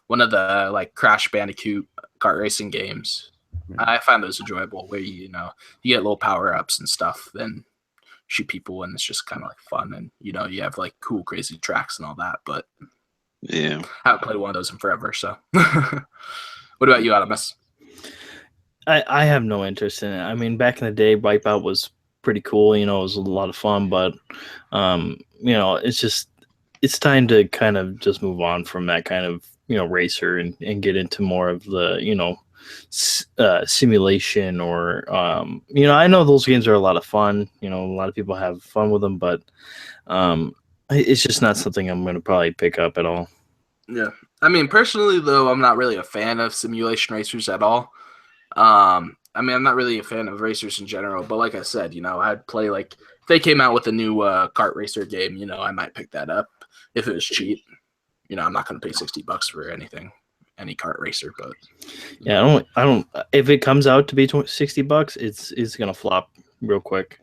one of the like Crash Bandicoot kart racing games. I find those enjoyable where you get little power-ups and stuff, then shoot people, and it's just kind of like fun, and you have like cool crazy tracks and all that, but yeah, I haven't played one of those in forever. So what about you, Adamus? I have no interest in it. I mean, back in the day, Wipeout was pretty cool. It was a lot of fun, but it's time to kind of just move on from that kind of racer and get into more of the simulation or I know those games are a lot of fun. A lot of people have fun with them, but it's just not something I'm going to probably pick up at all. Yeah, I mean, personally though, I'm not really a fan of simulation racers at all. I mean, I'm not really a fan of racers in general, but like I said, I'd play like if they came out with a new kart racer game, I might pick that up if it was cheap. I'm not going to pay $60 for any kart racer, but yeah, I don't. If it comes out to be $60, it's going to flop real quick.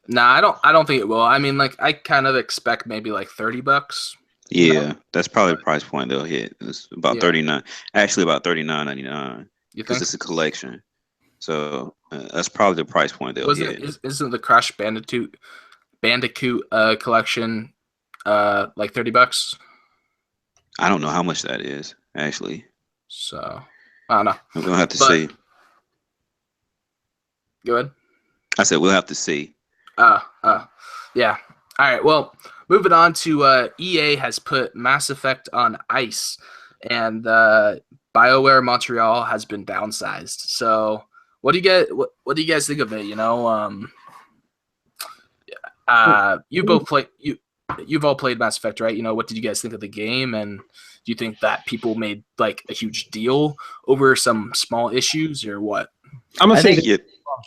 Nah, I don't think it will. I mean, like I kind of expect maybe like $30. Yeah, that's probably the price point they'll hit. It's about 39. Actually, about $39.99. Because it's a collection, so that's probably the price point they'll hit. Isn't the Crash Bandicoot collection like $30? I don't know how much that is actually. So I don't know. I'm gonna have to see. Go ahead. I said we'll have to see. Yeah. All right. Well, moving on to EA has put Mass Effect on ice, and BioWare Montreal has been downsized. So, what do you guys think of it? You've all played Mass Effect, right? What did you guys think of the game, and do you think that people made like a huge deal over some small issues, or what? I'm gonna say I'm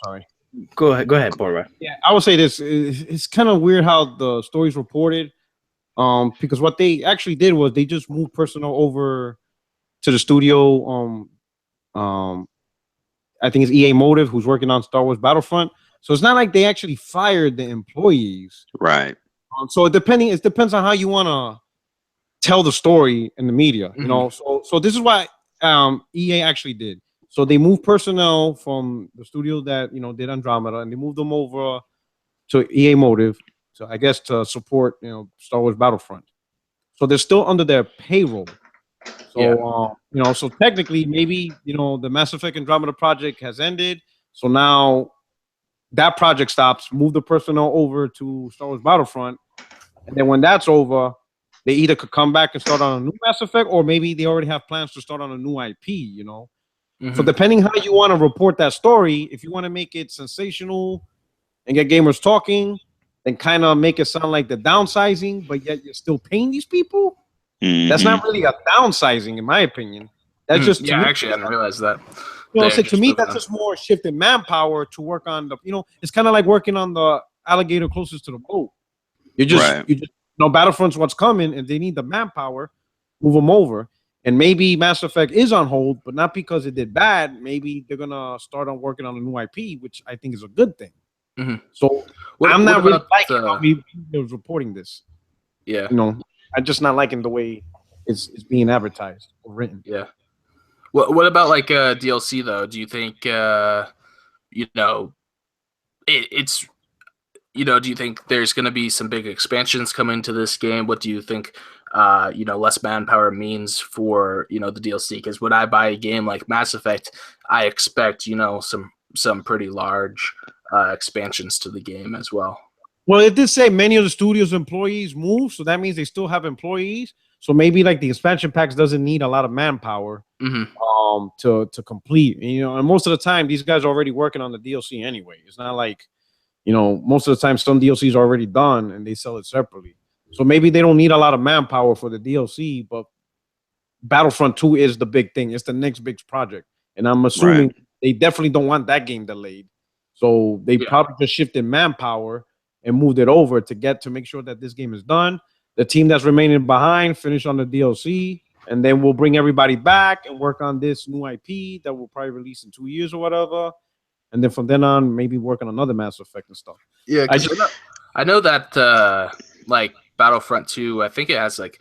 sorry. Go ahead, Portaway. Yeah, I would say this. It's kind of weird how the story's reported, because what they actually did was they just moved personnel over to the studio. I think it's EA Motive who's working on Star Wars Battlefront. So it's not like they actually fired the employees, right? So it depends on how you want to tell the story in the media, So this is what EA actually did. So they moved personnel from the studio that did Andromeda, and they moved them over to EA Motive, so I guess to support Star Wars Battlefront. So they're still under their payroll. So so technically maybe the Mass Effect Andromeda project has ended. So now that project stops. Move the personnel over to Star Wars Battlefront, and then when that's over, they either could come back and start on a new Mass Effect, or maybe they already have plans to start on a new IP. So depending how you want to report that story, if you want to make it sensational and get gamers talking, then kind of make it sound like the downsizing, but yet you're still paying these people. That's not really a downsizing, in my opinion. That's just actually, I didn't realize that. So to me, that's just more shifting manpower to work on the. It's kind of like working on the alligator closest to the boat. You just Battlefront's what's coming, and they need the manpower. Move them over. And maybe Mass Effect is on hold, but not because it did bad. Maybe they're gonna start on working on a new IP, which I think is a good thing. So I'm not really liking how he was reporting this. Yeah, I'm just not liking the way it's being advertised or written. Yeah. What about like DLC though? Do you think it's do you think there's going to be some big expansions coming to this game? What do you think less manpower means for the DLC? Because when I buy a game like Mass Effect, I expect some pretty large expansions to the game as well. Well, it did say many of the studio's employees move, so that means they still have employees. So maybe like the expansion packs doesn't need a lot of manpower to complete. And most of the time these guys are already working on the DLC anyway. It's not like most of the time some DLCs are already done and they sell it separately. So maybe they don't need a lot of manpower for the DLC, but Battlefront 2 is the big thing. It's the next big project. And I'm assuming they definitely don't want that game delayed. So they probably just shifted manpower and moved it over to make sure that this game is done. The team that's remaining behind finish on the DLC, and then we'll bring everybody back and work on this new IP that will probably release in 2 years or whatever. And then from then on, maybe work on another Mass Effect and stuff. Yeah, I know that like Battlefront 2, I think it has like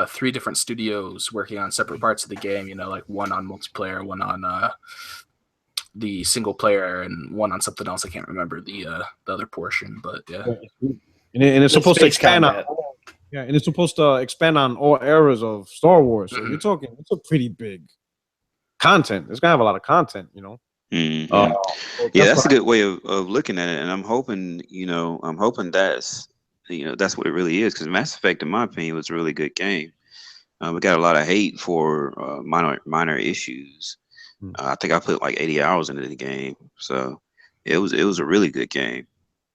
3 different studios working on separate parts of the game. Like one on multiplayer, one on the single player, and one on something else. I can't remember the other portion, but yeah. And it's supposed to expand on. Yeah, and it's supposed to expand on all eras of Star Wars. So you're talking, it's a pretty big content. It's gonna have a lot of content, That's a good way of looking at it, and I'm hoping, that's what it really is. Because Mass Effect, in my opinion, was a really good game. It got a lot of hate for minor issues. I think I put like 80 hours into the game, so it was a really good game.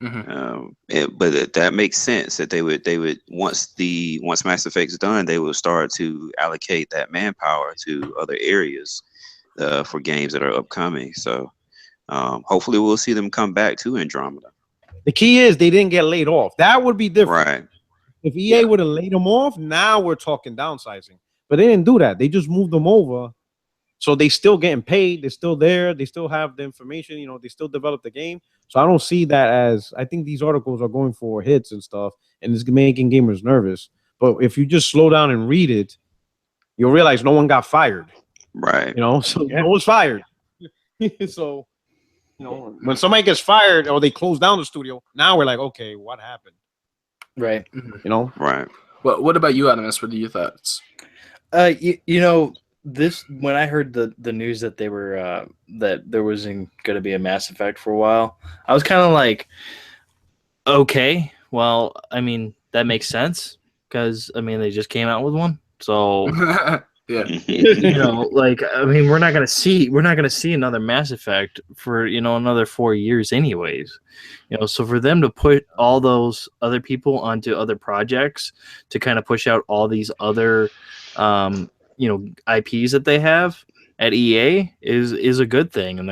But that makes sense that they would once Mass Effect's done, they will start to allocate that manpower to other areas for games that are upcoming. So hopefully we'll see them come back to Andromeda. The key is they didn't get laid off. That would be different. Right. If EA would have laid them off, now we're talking downsizing. But they didn't do that. They just moved them over. So they still getting paid. They're still there. They still have the information. They still develop the game. So I don't see that as, I think these articles are going for hits and stuff, and it's making gamers nervous. But if you just slow down and read it, you'll realize no one got fired. Right. So no one's fired. So, when somebody gets fired or they close down the studio, now we're like, okay, what happened? Right. Right. Well, what about you, Animus? What are your thoughts? This, when I heard the news that they were that there wasn't going to be a Mass Effect for a while, I was kind of like, okay, well, I mean, that makes sense because they just came out with one, so yeah, I mean, we're not gonna see another Mass Effect for another 4 years, anyways. So for them to put all those other people onto other projects to kind of push out all these other IPs that they have at EA is a good thing, and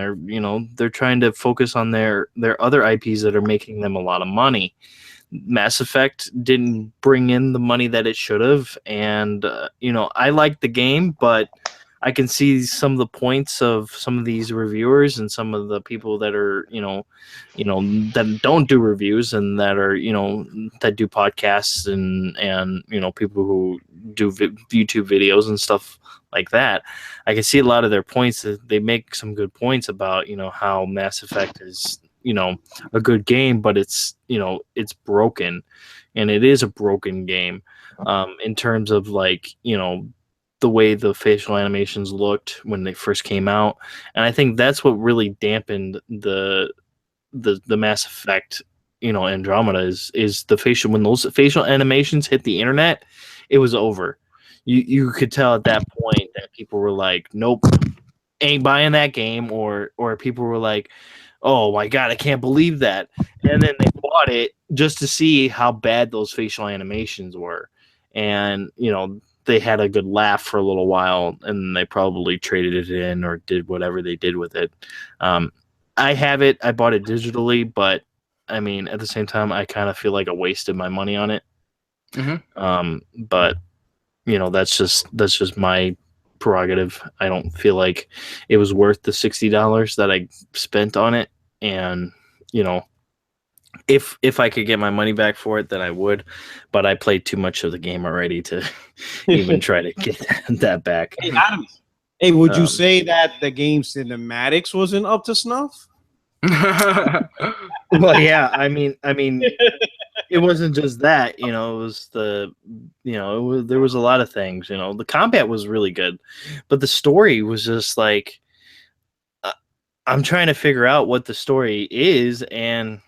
they're trying to focus on their other IPs that are making them a lot of money. Mass Effect didn't bring in the money that it should have, and I like the game, but I can see some of the points of some of these reviewers and some of the people that are that don't do reviews and that are that do podcasts and people who do YouTube videos and stuff like that. I can see a lot of their points. That they make some good points about how Mass Effect is a good game, but it's it's broken, and it is a broken game in terms of the way the facial animations looked when they first came out. And I think that's what really dampened the Mass Effect Andromeda is the facial. When those facial animations hit the internet, it was over. You could tell at that point that people were like, nope, ain't buying that game, or people were like, oh my god, I can't believe that. And then they bought it just to see how bad those facial animations were. And they had a good laugh for a little while, and they probably traded it in or did whatever they did with it. I have it. I bought it digitally, but at the same time, I kind of feel like I wasted my money on it. But that's just my prerogative. I don't feel like it was worth the $60 that I spent on it, and if I could get my money back for it, then I would, but I played too much of the game already to even try to get that back. Hey, Adam, would you say that the game cinematics wasn't up to snuff? Well, yeah, it wasn't just that, it was there was a lot of things, the combat was really good, but the story was just like, I'm trying to figure out what the story is, and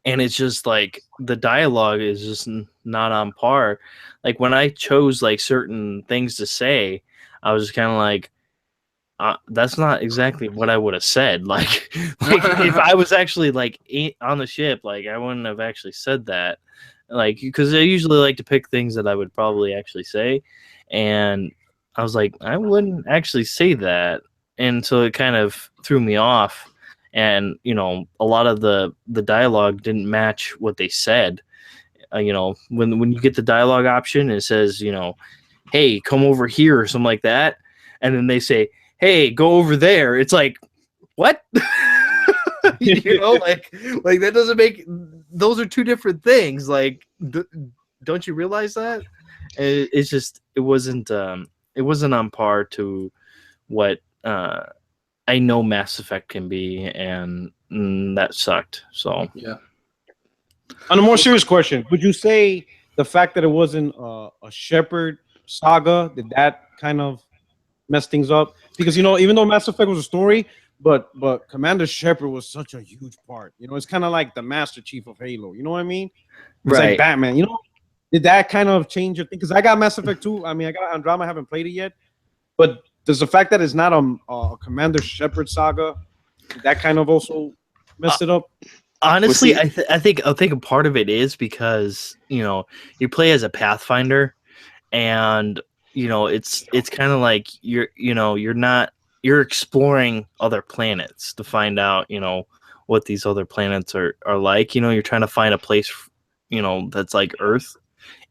it's just like the dialogue is just not on par. Like when I chose certain things to say, I was just kind of like, that's not exactly what I would have said. Like if I was actually like on the ship, like I wouldn't have actually said that. Like because I usually like to pick things that I would probably actually say, and I was like I wouldn't actually say that, and so it kind of threw me off. And a lot of the dialogue didn't match what they said. When you get the dialogue option, it says hey, come over here or something like that, and then they say, hey, go over there. It's like, what? Like that doesn't make. Those are two different things. Like, don't you realize that? It's just it wasn't on par to what I know Mass Effect can be, and that sucked. So yeah. On a more serious question, would you say the fact that it wasn't a Shepard saga did that kind of mess things up? Because even though Mass Effect was a story, but Commander Shepard was such a huge part. It's kind of like the Master Chief of Halo. You know what I mean? It's right. like Batman. Did that kind of change your thing? Because I got Mass Effect 2. I mean, I got Andromeda. I haven't played it yet. But does the fact that it's not a Commander Shepard saga, did that kind of also messed it up? Honestly, I think a part of it is because you play as a Pathfinder, and it's kind of like you're exploring other planets to find out what these other planets are like. You're trying to find a place that's like Earth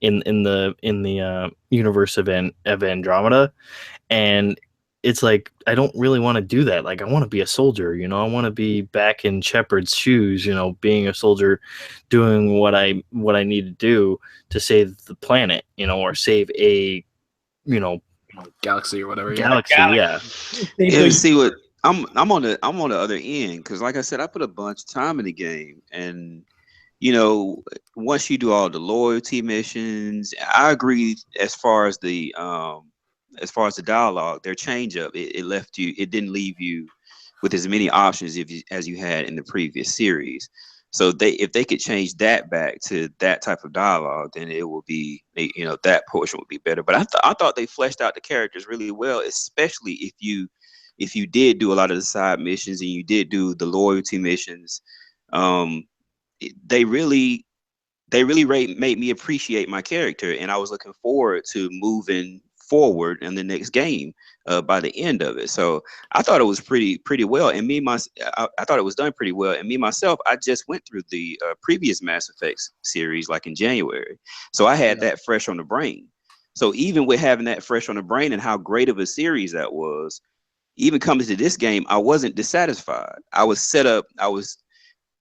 in the universe of Andromeda, and it's like I don't really want to do that. Like I want to be a soldier, I want to be back in Shepard's shoes, being a soldier, doing what I need to do to save the planet, or save a galaxy or whatever. Galaxy, yeah. Yeah, see what I'm on the other end, because like I said, I put a bunch of time in the game, and once you do all the loyalty missions, I agree as far as the dialogue, their change up, it didn't leave you with as many options as you had in the previous series. So if they could change that back to that type of dialogue, then it will be, that portion would be better. But I thought they fleshed out the characters really well, especially if you did do a lot of the side missions and you did do the loyalty missions. They really made me appreciate my character, and I was looking forward to moving forward in the next game by the end of it. So I thought it was pretty well, and I thought it was done pretty well. And me myself, I just went through the previous Mass Effect series like in January, so I had that fresh on the brain. So even with having that fresh on the brain and how great of a series that was, even coming to this game, I wasn't dissatisfied. I was set up.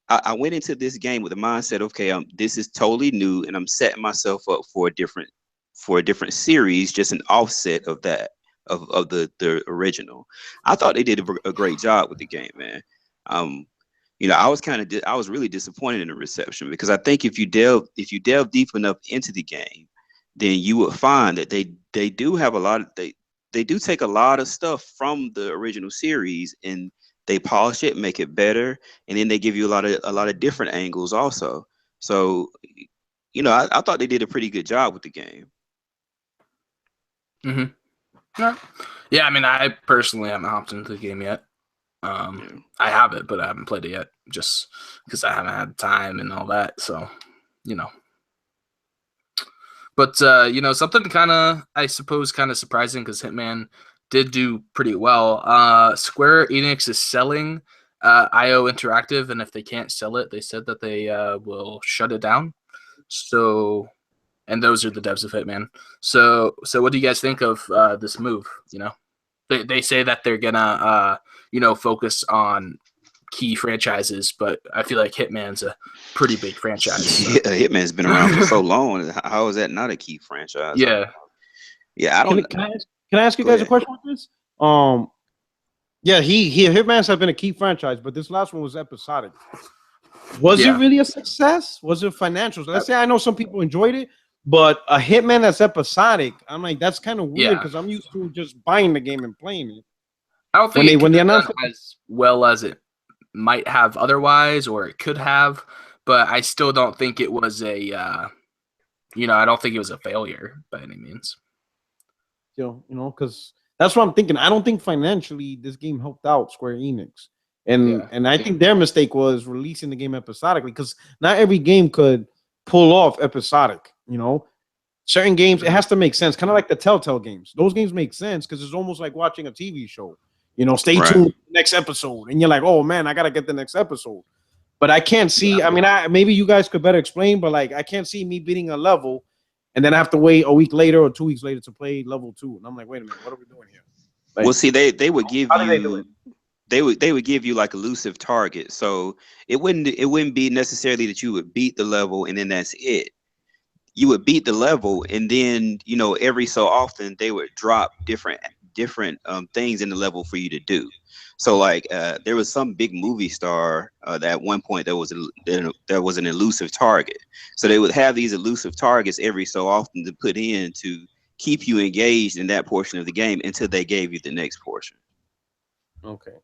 I went into this game with the mindset, okay, this is totally new, and I'm setting myself up for a different series, just an offset of that, of the original. I thought they did a great job with the game, man. I was really disappointed in the reception, because I think if you delve deep enough into the game, then you would find that they do have they do take a lot of stuff from the original series, and they polish it, make it better, and then they give you a lot of different angles also. So, I thought they did a pretty good job with the game. Mm-hmm. Yeah. I mean, I personally haven't hopped into the game yet. I have it, but I haven't played it yet, just because I haven't had time and all that. So, But something I suppose kind of surprising, because Hitman did do pretty well. Square Enix is selling IO Interactive, and if they can't sell it, they said that they will shut it down. So, and those are the devs of Hitman. So what do you guys think of this move? They say that they're gonna focus on key franchises, but I feel like Hitman's a pretty big franchise. So. Yeah, Hitman's been around for so long. How is that not a key franchise? Yeah. I don't. Can I ask you guys a question with this? Yeah, Hitman's have been a key franchise, but this last one was episodic. Was it really a success? Was it financial? Let's say I know some people enjoyed it, but a Hitman that's episodic, I'm like, that's kind of weird, because I'm used to just buying the game and playing it. I don't think when they announced as well as it might have otherwise, or it could have, but I still don't think it was a I don't think it was a failure by any means. Because That's what I'm thinking. I don't think financially this game helped out Square Enix. And I think their mistake was releasing the game episodically, because not every game could pull off episodic, you know. Certain games, it has to make sense. Kind of like the Telltale games. Those games make sense because it's almost like watching a TV show. You know, stay tuned for the next episode. And you're like, oh man, I gotta get the next episode. But I can't see, I mean, maybe you guys could better explain, but like I can't see me beating a level and then I have to wait a week later or 2 weeks later to play level 2. And I'm like, wait a minute, what are we doing here? Like, well, see, they would give you they would give you like elusive targets. So it wouldn't be necessarily that you would beat the level and then that's it. You would beat the level and then, you know, every so often they would drop different things in the level for you to do. So like there was some big movie star that at one point there was an elusive target. So they would have these elusive targets every so often to put in to keep you engaged in that portion of the game until they gave you the next portion. Okay.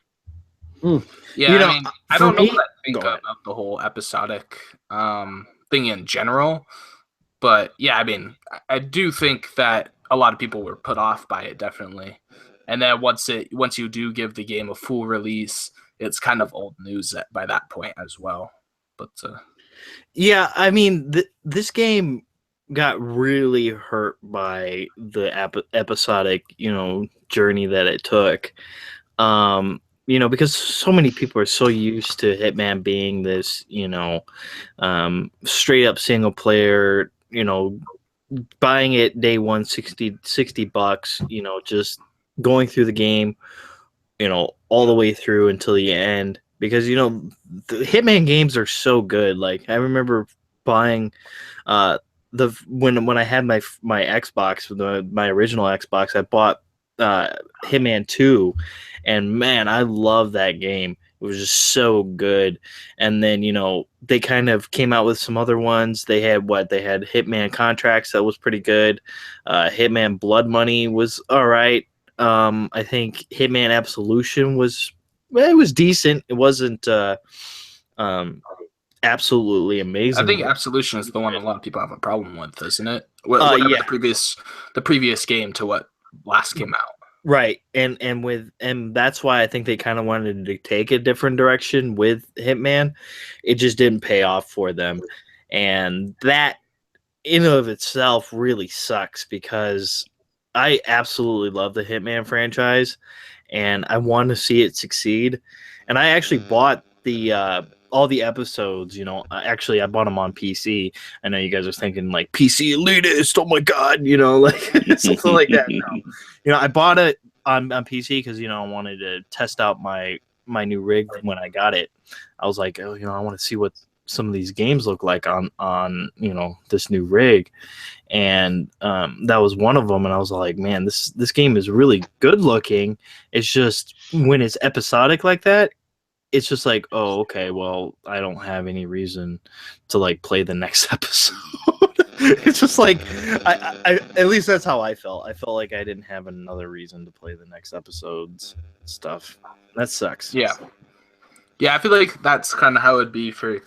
Yeah, You know, I mean, I don't know me- what I think Go ahead. of the whole episodic thing in general, but yeah, I mean, I do think that a lot of people were put off by it, definitely. And then once you do give the game a full release, it's kind of old news by that point as well. But Yeah, I mean, this game got really hurt by the episodic, you know, journey that it took. You know, because so many people are so used to Hitman being this, you know, straight up single player, you know, buying it day one, $60, you know, just going through the game, you know, all the way through until the end. Because, you know, the Hitman games are so good. Like, I remember buying when I had my Xbox, my original Xbox, I bought Hitman 2, and man, I love that game. It was just so good. And then, you know, they kind of came out with some other ones. They had Hitman Contracts, that was pretty good. Hitman Blood Money was all right. I think Hitman Absolution was decent. It wasn't absolutely amazing. I think Absolution is the one a lot of people have a problem with, isn't it? Whatever yeah. the previous game to what last came out. Right, and that's why I think they kind of wanted to take a different direction with Hitman. It just didn't pay off for them, and that in and of itself really sucks, because I absolutely love the Hitman franchise, and I want to see it succeed. And I actually bought the all the episodes. You know, actually, I bought them on PC. I know you guys are thinking like PC elitist. Oh my god, you know, like something like that. No. You know, I bought it on PC because, you know, I wanted to test out my new rig when I got it. I was like, oh, you know, I want to see what some of these games look like on you know, this new rig, and that was one of them. And I was like, man, this game is really good looking. It's just when it's episodic like that, it's just like, oh, okay, well, I don't have any reason to like play the next episode. It's just like, I at least that's how I felt. I felt like I didn't have another reason to play the next episode's stuff. That sucks. Yeah, I feel like that's kind of how it'd be for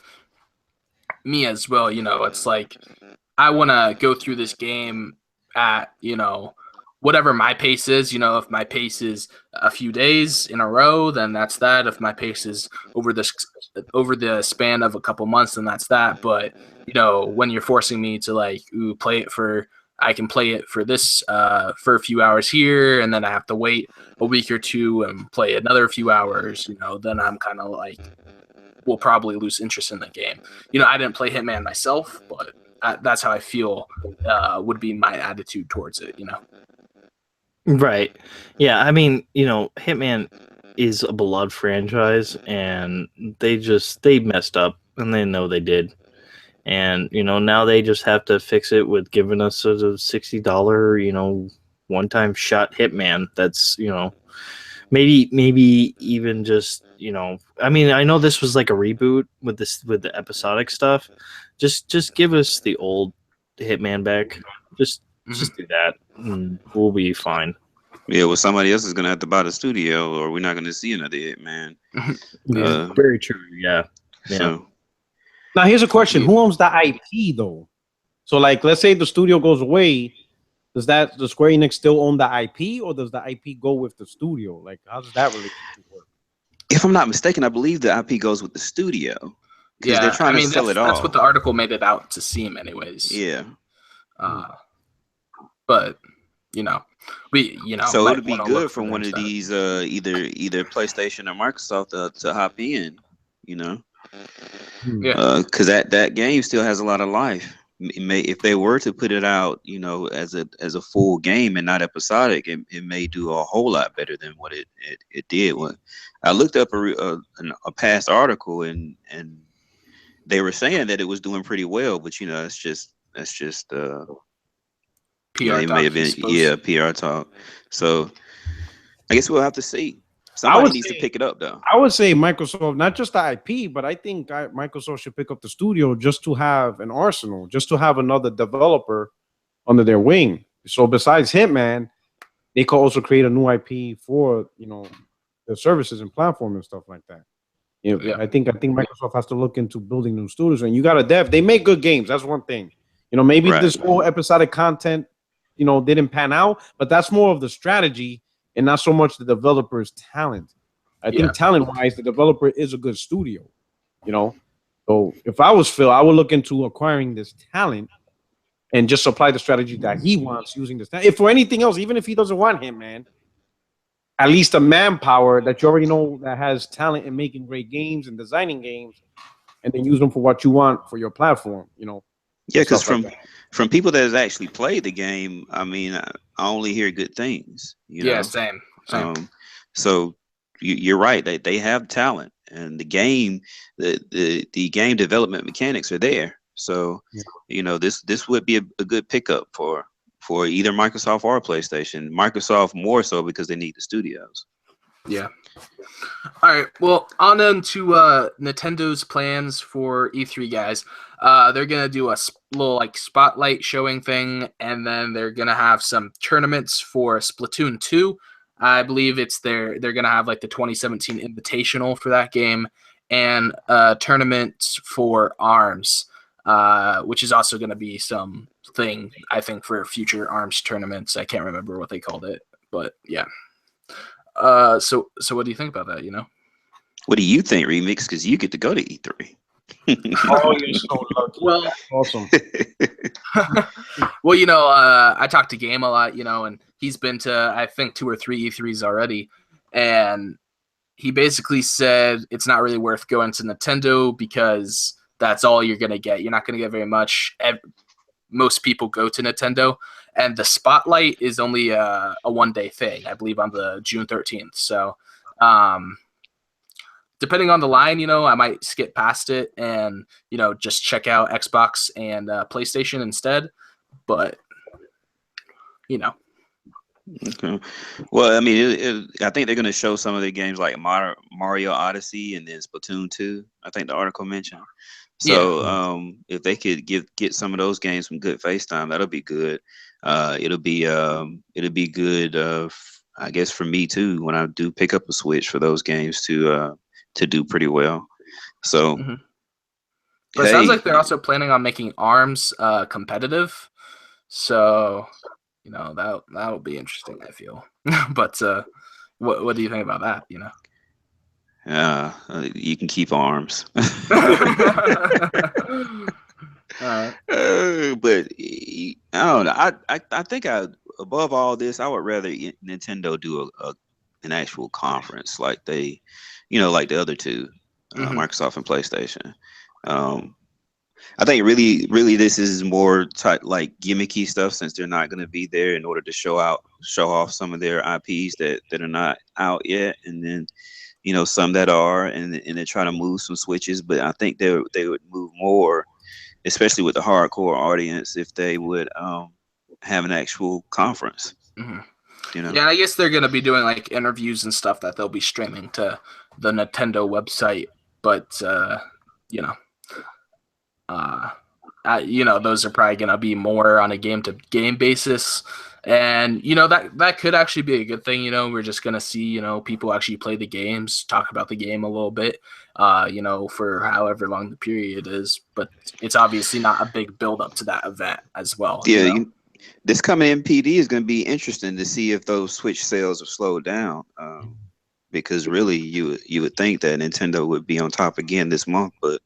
me as well. You know, it's like I want to go through this game at, you know, whatever my pace is. You know, if my pace is a few days in a row, then that's that. If my pace is over the span of a couple months, then that's that. But, you know, when you're forcing me to like, I can play it for this for a few hours here, and then I have to wait a week or two and play another few hours, you know, then I'm kind of like, will probably lose interest in the game. You know, I didn't play Hitman myself, but that's how I feel would be my attitude towards it, you know. Right. Yeah, I mean, you know, Hitman is a beloved franchise, and they messed up, and they know they did. And, you know, now they just have to fix it with giving us a $60, you know, one-time shot Hitman. That's, you know, maybe even just, you know, I mean, I know this was like a reboot with the episodic stuff. Just give us the old Hitman back. Just do that, and we'll be fine. Yeah, well, somebody else is gonna have to buy the studio, or we're not gonna see another Hitman. Yeah, very true. Yeah. So, now here's a question: who owns the IP though? So, like, let's say the studio goes away, does the Square Enix still own the IP, or does the IP go with the studio? Like, how does that relationship work? If I'm not mistaken, I believe the IP goes with the studio because they're trying to sell it all. That's what the article made it out to seem, anyways. Yeah. But so it would be good for one of these either PlayStation or Microsoft to hop in, because that game still has a lot of life. If they were to put it out, as a full game and not episodic, it may do a whole lot better than what it did. When I looked up a past article and they were saying that it was doing pretty well, but that's just PR it may have been PR talk. So I guess we'll have to see. Somebody needs to pick it up, though. I would say Microsoft, not just the IP, but I think Microsoft should pick up the studio just to have an arsenal, just to have another developer under their wing. So besides Hitman, they could also create a new IP for the services and platform and stuff like that. I think Microsoft has to look into building new studios, and you got a dev. They make good games. That's one thing. Maybe this whole episodic content, didn't pan out, but that's more of the strategy and not so much the developer's talent. I think talent-wise, the developer is a good studio, So if I was Phil, I would look into acquiring this talent and just apply the strategy that he wants using this talent. If for anything else, even if he doesn't want him, man, at least a manpower that you already know that has talent in making great games and designing games, and then use them for what you want for your platform, Yeah, because from people that has actually played the game, I mean, I only hear good things. Yeah, same. So you're right. They have talent, and the game development mechanics are there. So this would be a good pickup for either Microsoft or PlayStation. Microsoft more so because they need the studios. Yeah. All right. Well, on to Nintendo's plans for E3, guys. They're gonna do a little spotlight showing thing, and then they're gonna have some tournaments for Splatoon 2. I believe they're gonna have the 2017 Invitational for that game, and tournaments for ARMS, which is also gonna be some thing I think for future ARMS tournaments. I can't remember what they called it, but yeah. So what do you think about that? What do you think, Remix? Because you get to go to E3. Oh, you're so lucky. Well, awesome. Well, I talked to Game a lot, and he's been to I think 2 or 3 E3s already, and he basically said it's not really worth going to Nintendo because that's all you're gonna get. You're not gonna get very much. Most people go to Nintendo, and the spotlight is only a one-day thing, I believe, on the June 13th. So, depending on the line, I might skip past it and just check out Xbox and PlayStation instead. But Okay. Well, I mean, I think they're going to show some of the games like Mario Odyssey and then Splatoon 2. I think the article mentioned. So if they could get some of those games some good face time, that'll be good. It'll be good. I guess for me too, when I do pick up a Switch for those games to do pretty well. So, but it sounds like they're also planning on making ARMS competitive. So, that'll be interesting, I feel. But what do you think about that? You can keep ARMS. But I don't know. I think above all this, I would rather Nintendo do an actual conference like they, like the other two, Microsoft and PlayStation. I think really this is more gimmicky stuff since they're not going to be there in order to show off some of their IPs that are not out yet, and then some that are, and they try to move some switches. But I think they would move more, especially with the hardcore audience, if they would have an actual conference. Yeah, I guess they're going to be doing interviews and stuff that they'll be streaming to the Nintendo website, but those are probably going to be more on a game-to-game basis. And, that could actually be a good thing. We're just going to see, people actually play the games, talk about the game a little bit, for however long the period is. But it's obviously not a big build up to that event as well. Yeah. this coming MPD is going to be interesting to see if those Switch sales have slowed down. Because really, you would think that Nintendo would be on top again this month, but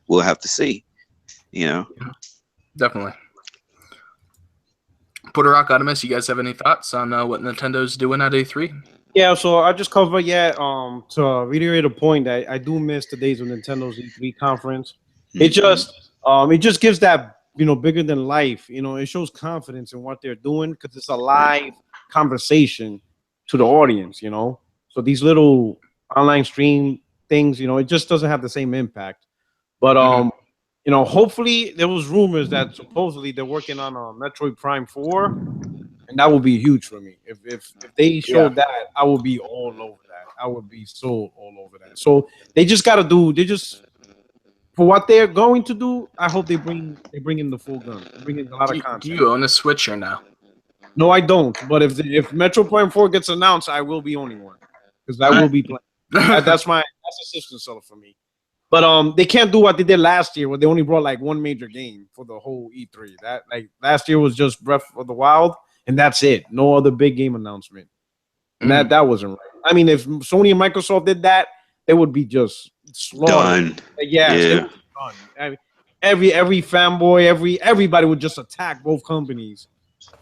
we'll have to see. You know, Definitely. Puertorock77, you guys have any thoughts on what Nintendo's doing at E3? Yeah, so I just covered to reiterate a point that I do miss the days of Nintendo's E3 conference. It just gives that bigger than life. It shows confidence in what they're doing because it's a live conversation to the audience. So these little online stream things, it just doesn't have the same impact. But hopefully there was rumors that supposedly they're working on a Metroid Prime 4. And that would be huge for me. If they showed that, I would be all over that. I would be so all over that. So they just gotta for what they're going to do. I hope they bring in the full gun. They bring in a lot of content. Do you own a Switch or no? No, I don't. But if Metro Prime 4 gets announced, I will be owning one because I will be playing. That's a system seller for me. But they can't do what they did last year, where they only brought like one major game for the whole E3. That last year was just Breath of the Wild. And that's it. No other big game announcement. And that wasn't right. I mean, if Sony and Microsoft did that, they would be just slaughtered. Done. Yeah. Done. I mean, every fanboy, everybody would just attack both companies.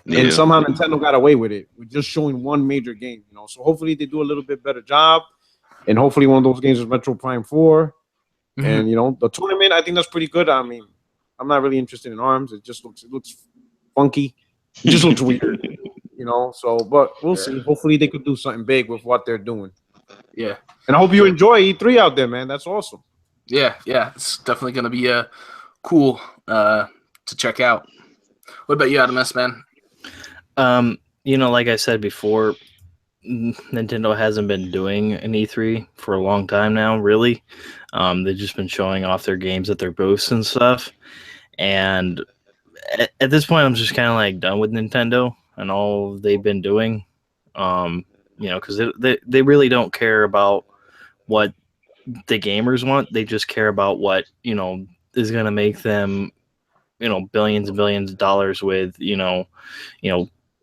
Yeah. And somehow Nintendo got away with it. With just showing one major game, So hopefully they do a little bit better job. And hopefully one of those games is Metro Prime 4. And the tournament, I think that's pretty good. I mean, I'm not really interested in ARMS. It looks funky. It just looks weird, So, but we'll see. Hopefully, they could do something big with what they're doing. Yeah, and I hope you enjoy E3 out there, man. That's awesome. Yeah, it's definitely gonna be cool to check out. What about you, Adamus, man? Like I said before, Nintendo hasn't been doing an E3 for a long time now. Really, they've just been showing off their games at their booths and stuff, and at this point, I'm just kind of like done with Nintendo and all they've been doing, because they really don't care about what the gamers want. They just care about what is going to make them, billions and billions of dollars with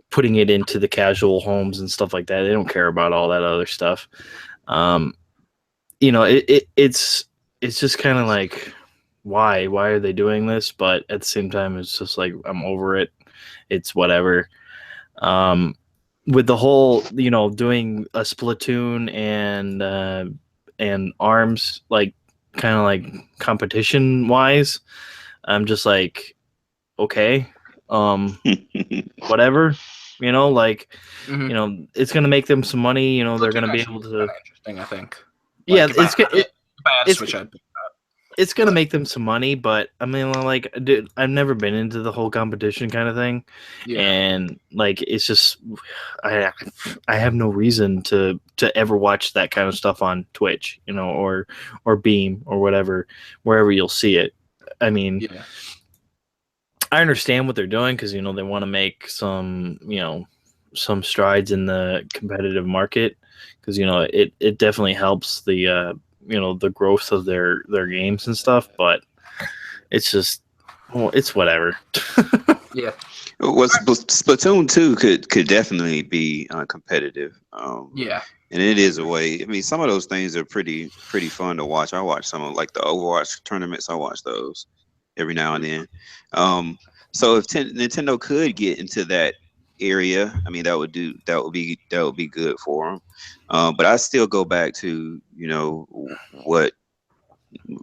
putting it into the casual homes and stuff like that. They don't care about all that other stuff. It's just kind of like, why are they doing this? But at the same time, it's just like, I'm over it. It's whatever. With the whole, doing a Splatoon and ARMS, like kind of like competition wise, I'm just like, okay, whatever, it's gonna make them some money. They're gonna be able to. Interesting, I think. Yeah, it's gonna make them some money, but I mean, like, dude, I've never been into the whole competition kind of thing, and like, it's just, I have no reason to ever watch that kind of stuff on Twitch, or Beam or whatever, wherever you'll see it. I mean, I understand what they're doing because they want to make some strides in the competitive market because it definitely helps the the growth of their games and stuff, but it's just, it's whatever. Yeah. Well, Splatoon 2 could definitely be competitive. Yeah. And it is a way. I mean, some of those things are pretty fun to watch. I watch some of like the Overwatch tournaments. I watch those every now and then. So if Nintendo could get into that area, I mean, that would be good for them. But I still go back to what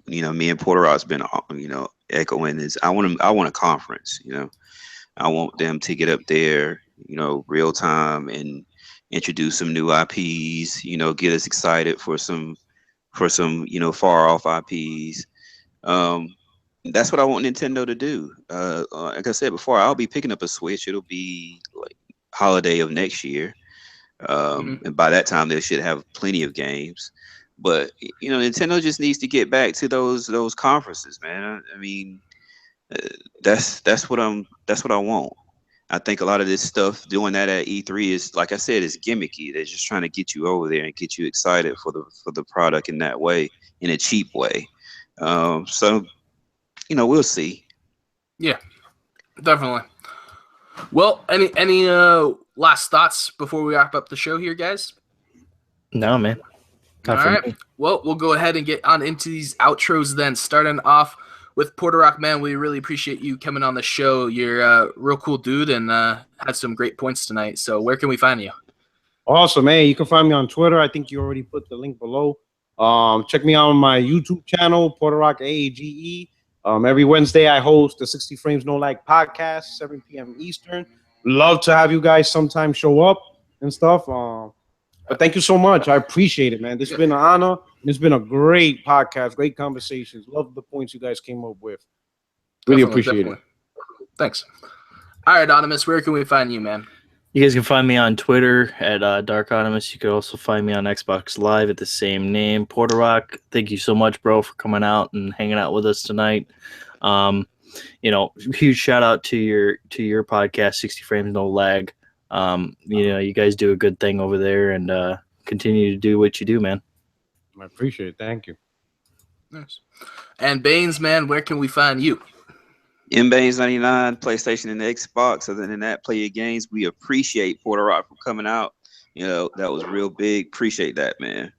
me and Puertorock's been echoing is I want a conference. I want them to get up there real time and introduce some new IPs. Get us excited for some far off IPs. That's what I want Nintendo to do. Like I said before, I'll be picking up a Switch. It'll be like holiday of next year. And by that time, they should have plenty of games. But Nintendo just needs to get back to those conferences, man. I mean, that's what I want. I think a lot of this stuff doing that at E3 is, like I said, is gimmicky. They're just trying to get you over there and get you excited for the product in that way, in a cheap way. So we'll see. Yeah, definitely. Well, any last thoughts before we wrap up the show here, guys? No, man. All right. Well, we'll go ahead and get on into these outros then. Starting off with Puertorock, man, we really appreciate you coming on the show. You're a real cool dude and had some great points tonight. So where can we find you? Awesome, man. You can find me on Twitter. I think you already put the link below. Check me out on my YouTube channel, Puertorock AAGE. Every Wednesday, I host the 60 Frames No Lag podcast, 7 p.m. Eastern. Love to have you guys sometime show up and stuff. But thank you so much. I appreciate it, man. This has been an honor. It's been a great podcast, great conversations. Love the points you guys came up with. Really appreciate it. Thanks. All right, Onimus, where can we find you, man? You guys can find me on Twitter at Dark Onimus. You can also find me on Xbox Live at the same name, Puertorock. Thank you so much, bro, for coming out and hanging out with us tonight. Huge shout out to your podcast, 60 Frames No Lag. You guys do a good thing over there, and continue to do what you do, man. I appreciate it. Thank you. Nice. And Baines, man, where can we find you? MBaines99, PlayStation and Xbox. Other than that, play your games. We appreciate Puertorock for coming out. That was real big. Appreciate that, man.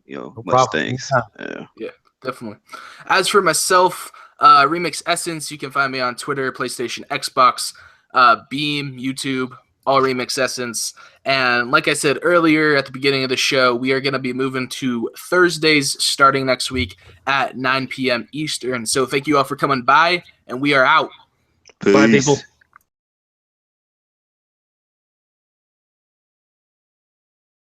Much thanks. Yeah, definitely. As for myself, Remix Essence, you can find me on Twitter, PlayStation, Xbox, Beam, YouTube, all Remix Essence. And like I said earlier at the beginning of the show, we are going to be moving to Thursdays starting next week at 9 p.m. Eastern. So thank you all for coming by, and we are out. Peace. Bye, people.